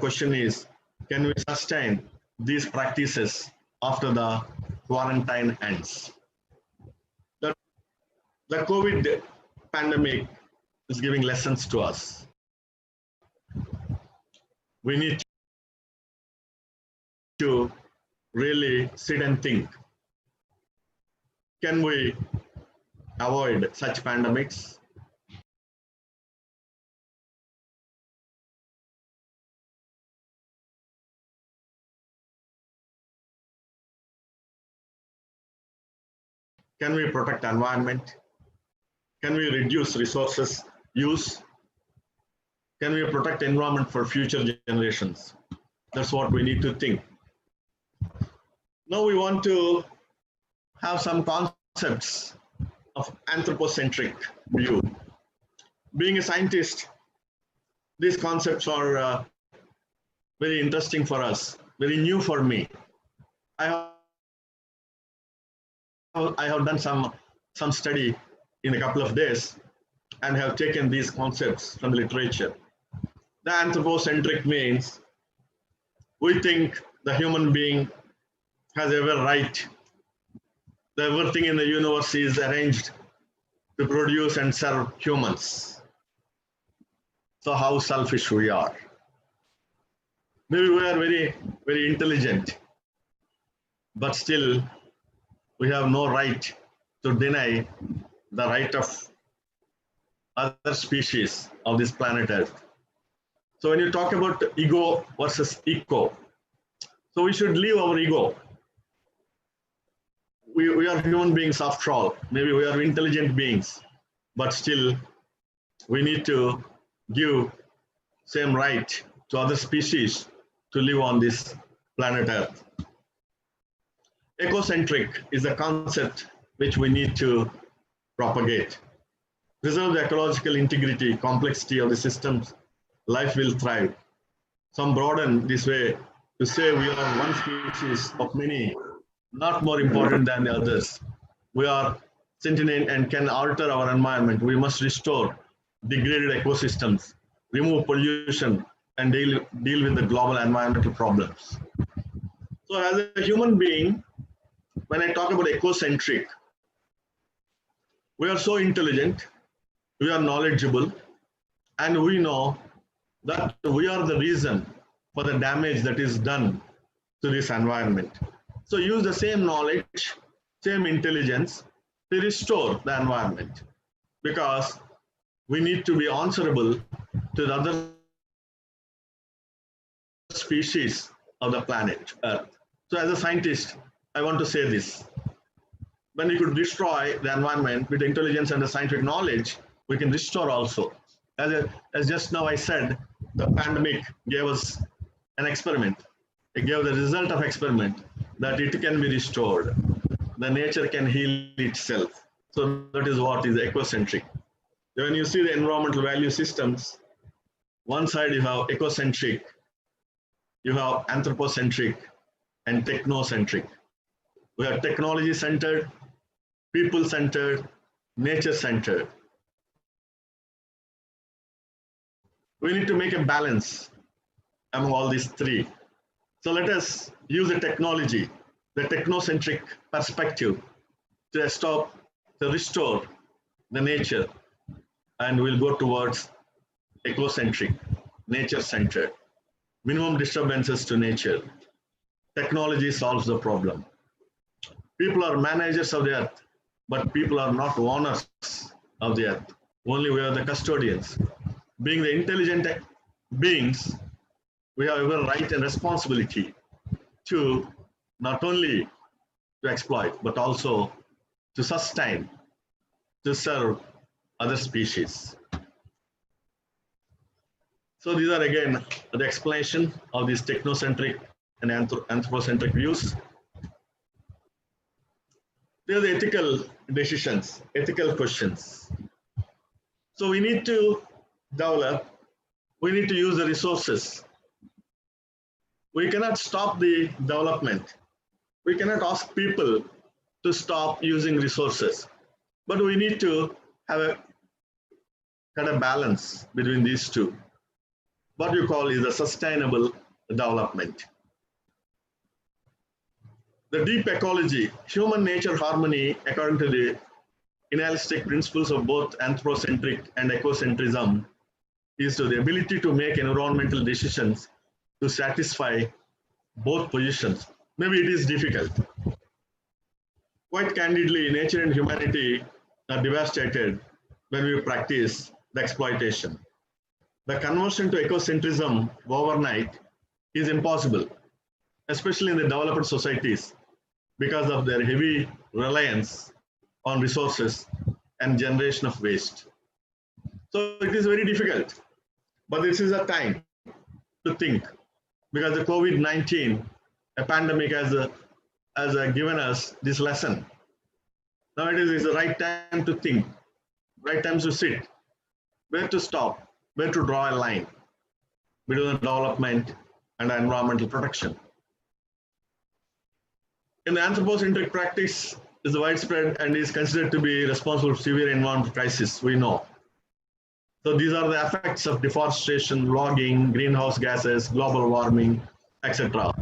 [SPEAKER 3] question is, can we sustain these practices after the quarantine ends? The COVID pandemic is giving lessons to us. We need to really sit and think. Can we avoid such pandemics? Can we protect the environment? Can we reduce resources use? Can we protect the environment for future generations? That's what we need to think. Now we want to have some concepts of anthropocentric view. Being a scientist, these concepts are very interesting for us, very new for me. I have done some study in a couple of days and have taken these concepts from the literature. The anthropocentric means we think the human being has every right. Everything in the universe is arranged to produce and serve humans. So how selfish we are. Maybe we are very, very intelligent, but still we have no right to deny the right of other species of this planet Earth. So when you talk about ego versus eco, so we should leave our ego. We are human beings after all. Maybe we are intelligent beings, but still we need to give same right to other species to live on this planet Earth. Ecocentric is a concept which we need to propagate. Preserve the ecological integrity, complexity of the systems, life will thrive. Some broaden this way to say we are one species of many, not more important than the others. We are sentient and can alter our environment. We must restore degraded ecosystems, remove pollution, and deal with the global environmental problems. So as a human being, when I talk about ecocentric, we are so intelligent, we are knowledgeable, and we know that we are the reason for the damage that is done to this environment. So use the same knowledge, same intelligence to restore the environment, because we need to be answerable to the other species of the planet Earth. So as a scientist, I want to say this. When we could destroy the environment with intelligence and the scientific knowledge, we can restore also. As just now I said, the pandemic gave us an experiment. It gave the result of experiment that it can be restored. The nature can heal itself. So that is what is ecocentric. When you see the environmental value systems, one side you have ecocentric, you have anthropocentric, and technocentric. We are technology-centered, people-centered, nature-centered. We need to make a balance among all these three. So let us use the technology, the technocentric perspective to restore the nature, and we'll go towards ecocentric, nature-centered. Minimum disturbances to nature. Technology solves the problem. People are managers of the earth, but people are not owners of the earth. Only we are the custodians. Being the intelligent beings, we have a right and responsibility to not only to exploit, but also to sustain, to serve other species. So these are again the explanation of these technocentric and anthropocentric views. They are the ethical decisions, ethical questions. So we need to develop, we need to use the resources. We cannot stop the development. We cannot ask people to stop using resources, but we need to have a kind of balance between these two. What you call is a sustainable development. The deep ecology, human nature harmony, according to the idealistic principles of both anthropocentric and ecocentrism, is to the ability to make environmental decisions to satisfy both positions. Maybe it is difficult. Quite candidly, nature and humanity are devastated when we practice the exploitation. The conversion to ecocentrism overnight is impossible, especially in the developed societies, because of their heavy reliance on resources and generation of waste. So it is very difficult, but this is a time to think, because the COVID-19, a pandemic has given us this lesson. Now it is the right time to think, right time to sit, where to stop, where to draw a line between the development and environmental protection. In the anthropocentric practice is widespread and is considered to be responsible for severe environmental crisis, we know. So these are the effects of deforestation, logging, greenhouse gases, global warming, etc.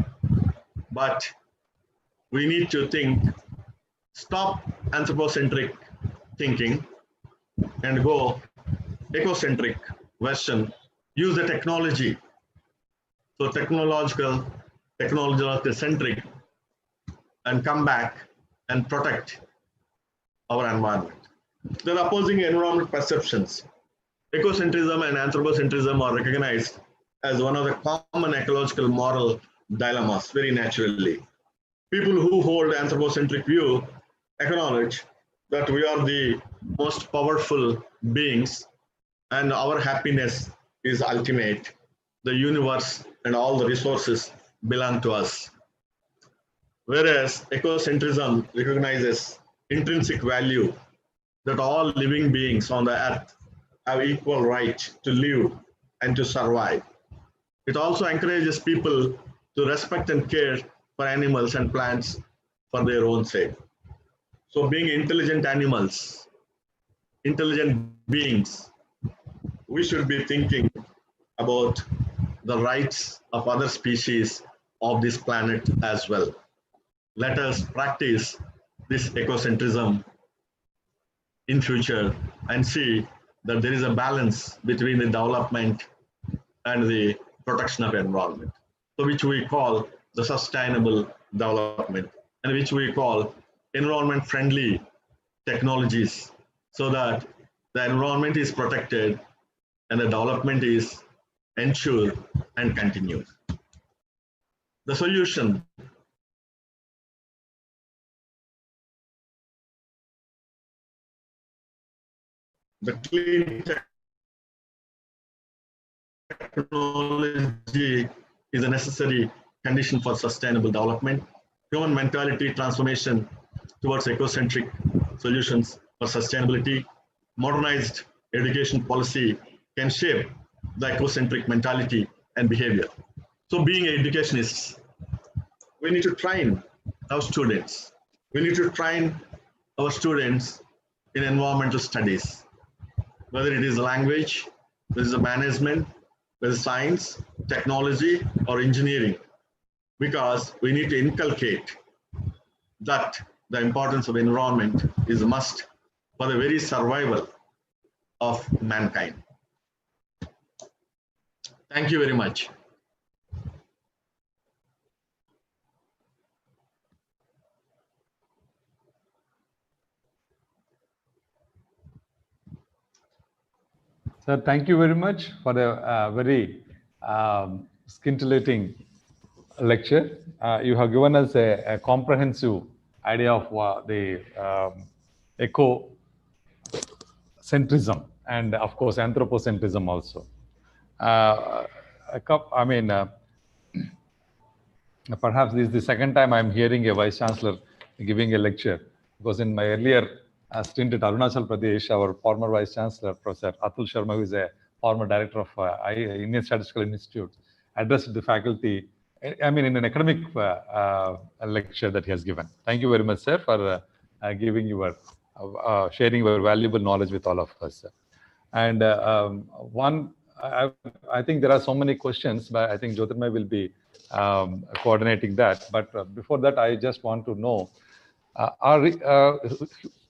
[SPEAKER 3] But we need to think, stop anthropocentric thinking and go ecocentric version, use the technology. So technological centric, and come back and protect our environment. There are opposing environmental perceptions. Ecocentrism and anthropocentrism are recognized as one of the common ecological moral dilemmas very naturally. People who hold anthropocentric view acknowledge that we are the most powerful beings and our happiness is ultimate. The universe and all the resources belong to us. Whereas ecocentrism recognizes intrinsic value, that all living beings on the earth have equal right to live and to survive. It also encourages people to respect and care for animals and plants for their own sake. So being intelligent animals, intelligent beings, we should be thinking about the rights of other species of this planet as well. Let us practice this ecocentrism in future and see that there is a balance between the development and the protection of environment, so which we call the sustainable development and which we call environment friendly technologies, so that the environment is protected and the development is ensured and continued. The solution the clean technology is a necessary condition for sustainable development. Human mentality transformation towards ecocentric solutions for sustainability. Modernized education policy can shape the ecocentric mentality and behavior. So being educationists, we need to train our students. We need to train our students in environmental studies, whether it is language, whether it is management, whether science, technology, or engineering, because we need to inculcate that the importance of environment is a must for the very survival of mankind. Thank you very much.
[SPEAKER 5] Sir, thank you very much for a very scintillating lecture. You have given us a comprehensive idea of the ecocentrism and, of course, anthropocentrism also. Perhaps this is the second time I'm hearing a vice chancellor giving a lecture, because in my earlier stint at Arunachal Pradesh, our former Vice Chancellor, Professor Atul Sharma, who is a former director of Indian Statistical Institute, addressed the faculty, I mean, in an academic lecture that he has given. Thank you very much, sir, for giving your, sharing your valuable knowledge with all of us. And I think there are so many questions, but I think Jyothirmai will be coordinating that. But before that, I just want to know,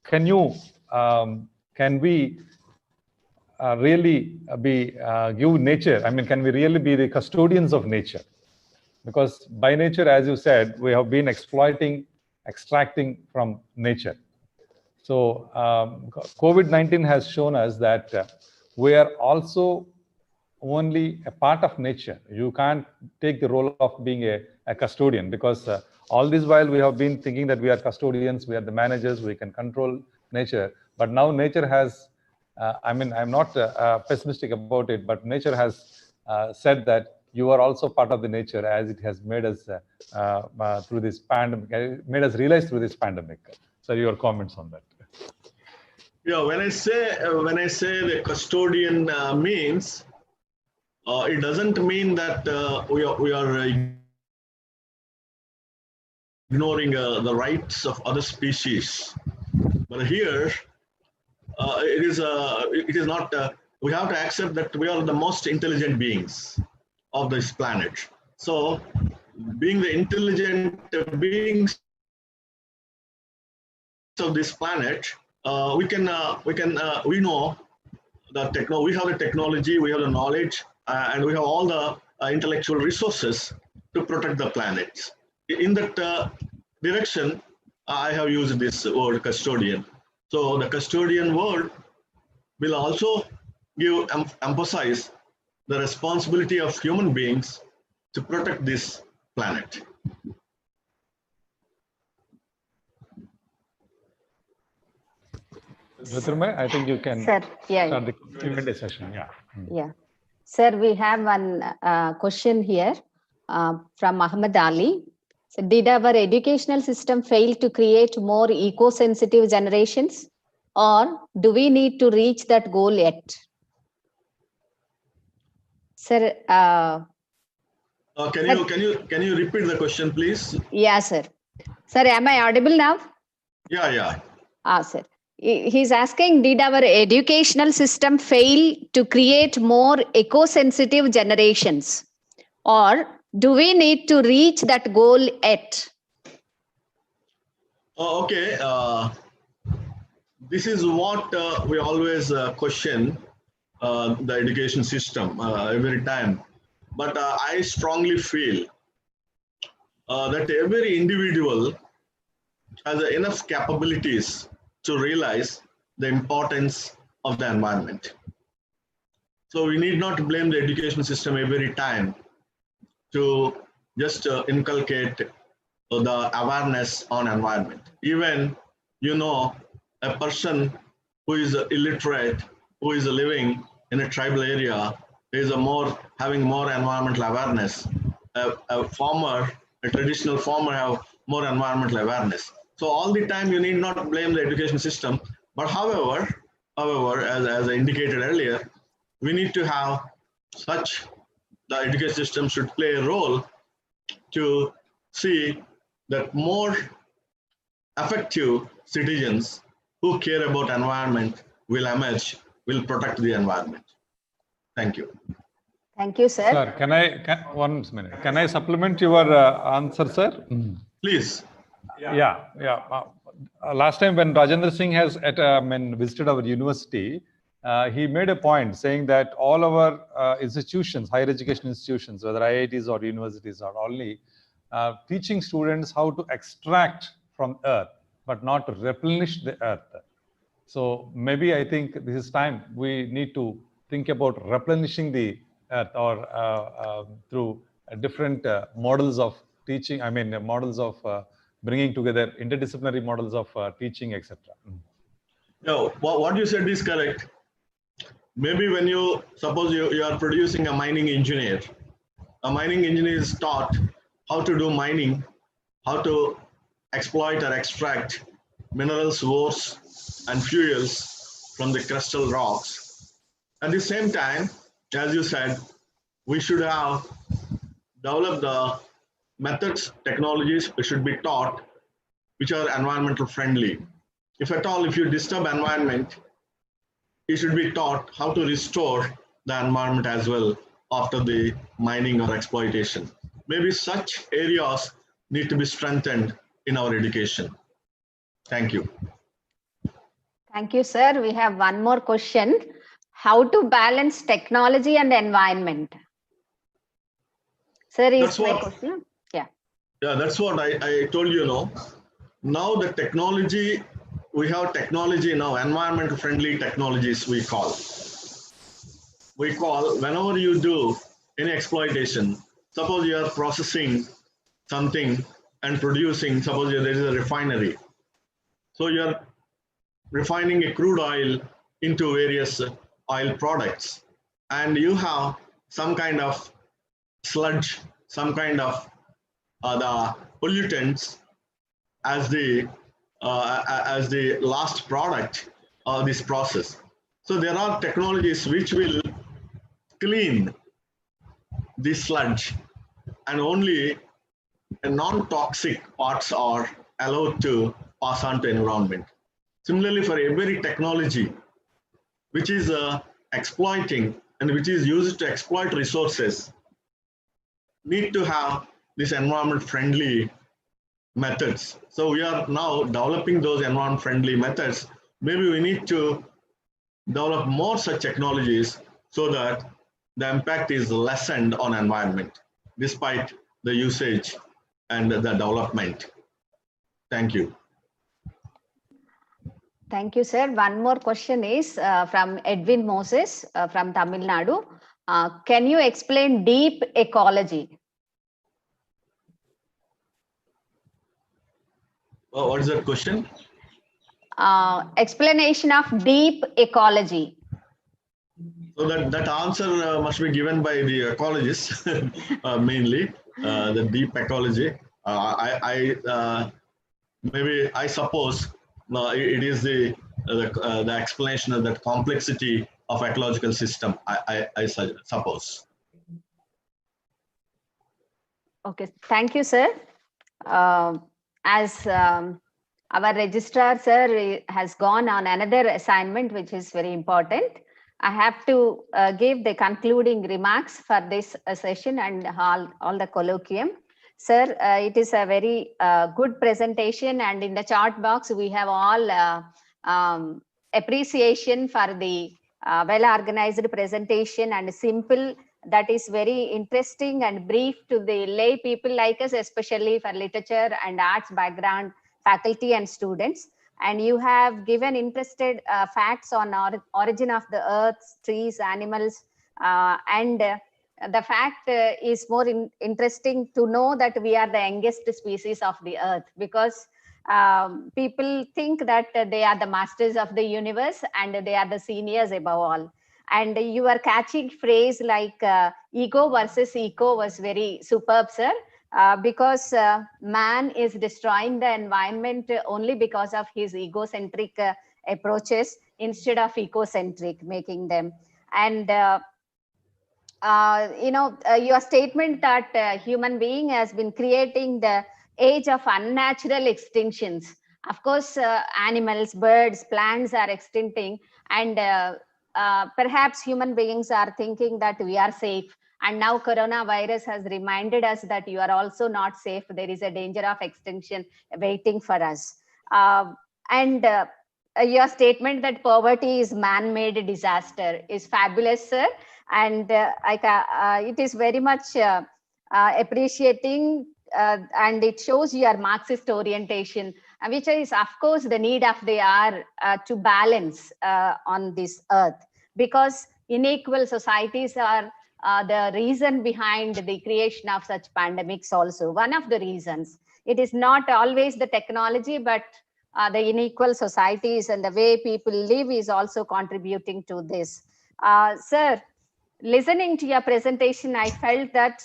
[SPEAKER 5] can we really give nature? I mean, can we really be the custodians of nature? Because by nature, as you said, we have been extracting from nature. So COVID-19 has shown us that we are also only a part of nature. You can't take the role of being a custodian, because all this while we have been thinking that we are custodians, we are the managers, we can control nature. But now nature has, I mean, I'm not pessimistic about it, but nature has said that you are also part of the nature, as it has made us through this pandemic, made us realize through this pandemic. So your comments on that.
[SPEAKER 3] Yeah, when I say the custodian means, it doesn't mean that we are ignoring the rights of other species. But here, it is not. We have to accept that we are the most intelligent beings of this planet. So, being the intelligent beings of this planet, we know the we have the technology, we have the knowledge, and we have all the intellectual resources to protect the planet. In that direction, I have used this word custodian. So the custodian word will also emphasize the responsibility of human beings to protect this planet.
[SPEAKER 5] Jyothirmai, I think you can
[SPEAKER 1] Sir,
[SPEAKER 5] start the Q&A session. Yeah.
[SPEAKER 1] Yeah. Sir, we have one question here from Muhammad Ali. So, did our educational system fail to create more eco-sensitive generations, or do we need to reach that goal yet? Sir,
[SPEAKER 3] Can you repeat the question, please?
[SPEAKER 1] Yeah, sir. Sir, am I audible now?
[SPEAKER 3] Yeah.
[SPEAKER 1] Sir. He's asking, did our educational system fail to create more eco-sensitive generations, or do we need to reach that goal yet?
[SPEAKER 3] Okay. This is what we always question the education system every time. But I strongly feel that every individual has enough capabilities to realize the importance of the environment. So we need not blame the education system every time to just inculcate the awareness on environment. Even, a person who is illiterate, who is living in a tribal area, is having more environmental awareness. A traditional farmer have more environmental awareness. So all the time you need not blame the education system. But however, as I indicated earlier, we need to have the education system should play a role to see that more effective citizens who care about environment will emerge, will protect the environment. Thank you.
[SPEAKER 1] Thank you, sir.
[SPEAKER 5] Sir, one minute. Can I supplement your answer, sir?
[SPEAKER 3] Please.
[SPEAKER 5] Yeah. Last time when Rajendra Singh has visited our university, he made a point saying that all our institutions, higher education institutions, whether IITs or universities, are only teaching students how to extract from earth, but not replenish the earth. So maybe I think this is time we need to think about replenishing the earth, or through different models of teaching, models of bringing together interdisciplinary models of teaching, etc.
[SPEAKER 3] No, what you said is correct. Maybe when suppose you are producing a mining engineer is taught how to do mining, how to exploit or extract minerals, ores, and fuels from the crustal rocks. At the same time, as you said, we should have developed the methods, technologies should be taught which are environmental friendly. If at all, if you disturb environment, you should be taught how to restore the environment as well after the mining or exploitation. Maybe such areas need to be strengthened in our education. Thank you.
[SPEAKER 1] Thank you, sir. We have one more question. How to balance technology and environment? Sir, is
[SPEAKER 3] That's
[SPEAKER 1] my
[SPEAKER 3] what-
[SPEAKER 1] question? Yeah.
[SPEAKER 3] Yeah, that's what I told you, Now the technology, we have technology now, environmental friendly technologies we call. Whenever you do any exploitation, suppose you are processing something and producing, suppose there is a refinery. So you are refining a crude oil into various oil products, and you have some kind of sludge, some kind of the pollutants as the last product of this process. So there are technologies which will clean the sludge, and only non-toxic parts are allowed to pass on to environment. Similarly, for every technology which is exploiting and which is used to exploit resources, need to have this environment friendly methods. So we are now developing those environment friendly methods. Maybe we need to develop more such technologies so that the impact is lessened on environment despite the usage and the development. Thank you.
[SPEAKER 1] Thank you, sir. One more question is from Edwin Moses from Tamil Nadu. Can you explain deep ecology?
[SPEAKER 3] What is that question?
[SPEAKER 1] Explanation of deep ecology.
[SPEAKER 3] So that answer must be given by the ecologists mainly, the deep ecology. Maybe I suppose it is the explanation of that complexity of ecological system. I suppose.
[SPEAKER 1] Okay, thank you, sir. As our registrar, sir, has gone on another assignment, which is very important. I have to give the concluding remarks for this session and all the colloquium. Sir, it is a very good presentation, and in the chat box, we have all appreciation for the well-organized presentation and simple, that is very interesting and brief to the lay people like us, especially for literature and arts background faculty and students. And you have given interested facts on origin of the earth, trees, animals, and the fact is more interesting to know that we are the youngest species of the earth, because people think that they are the masters of the universe and they are the seniors above all. And your catchy phrase like ego versus eco was very superb, sir. Because man is destroying the environment only because of his egocentric approaches instead of ecocentric, making them. And your statement that human being has been creating the age of unnatural extinctions. Of course, animals, birds, plants are extincting, and perhaps human beings are thinking that we are safe. And now coronavirus has reminded us that you are also not safe. There is a danger of extinction waiting for us. And your statement that poverty is man-made disaster is fabulous, sir. And it is very much appreciating, and it shows your Marxist orientation, which is, of course, the need of the hour to balance on this earth, because unequal societies are the reason behind the creation of such pandemics also. One of the reasons. It is not always the technology, but the unequal societies and the way people live is also contributing to this. Sir, listening to your presentation, I felt that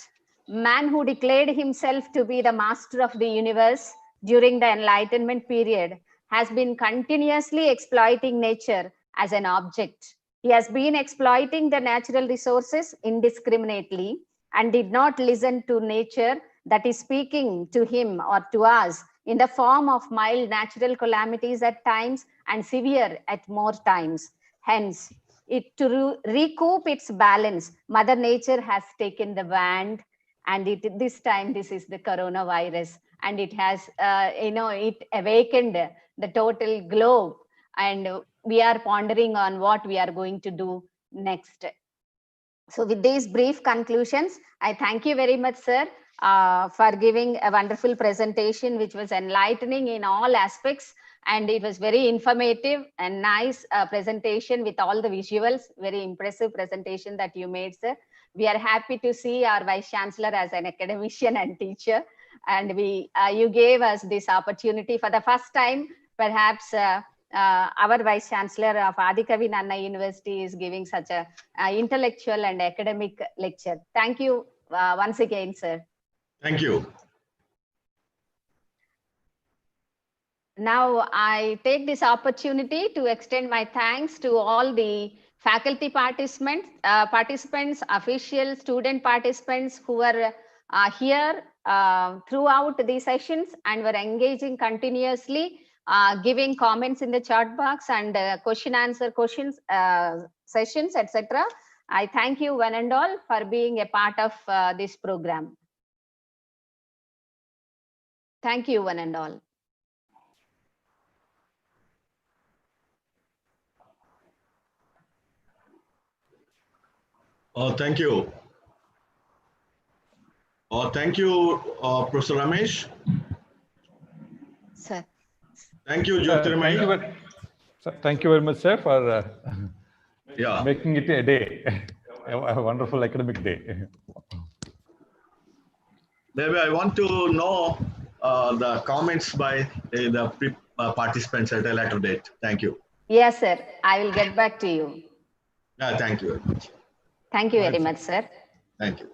[SPEAKER 1] man who declared himself to be the master of the universe during the Enlightenment period has been continuously exploiting nature as an object. He has been exploiting the natural resources indiscriminately and did not listen to nature that is speaking to him or to us in the form of mild natural calamities at times and severe at more times. Hence, to recoup its balance, Mother Nature has taken the wand, and this time this is the coronavirus, and it has, it awakened the total globe, and we are pondering on what we are going to do next. So with these brief conclusions, I thank you very much, sir, for giving a wonderful presentation, which was enlightening in all aspects. And it was very informative and nice presentation with all the visuals, very impressive presentation that you made, sir. We are happy to see our Vice Chancellor as an academician and teacher. And you gave us this opportunity for the first time, perhaps our Vice Chancellor of Adikavi Nanna University is giving such a intellectual and academic lecture. Thank you once again, sir.
[SPEAKER 3] Thank you.
[SPEAKER 1] Now, I take this opportunity to extend my thanks to all the faculty participants, officials, student participants who were here throughout the sessions and were engaging continuously, giving comments in the chat box and question-answer sessions, etc. I thank you one and all for being a part of this program. Thank you one and all.
[SPEAKER 3] Thank you. Thank you, Professor Ramesh.
[SPEAKER 1] Sir.
[SPEAKER 3] Thank you, Jyothirmai.
[SPEAKER 5] Thank you very much, sir, for making it a day, a wonderful academic day.
[SPEAKER 3] Maybe I want to know the comments by the participants at a later date. Thank you.
[SPEAKER 1] Yes, sir. I will get back to you.
[SPEAKER 3] Thank you very much.
[SPEAKER 1] Thank you very much, sir.
[SPEAKER 3] Thank you.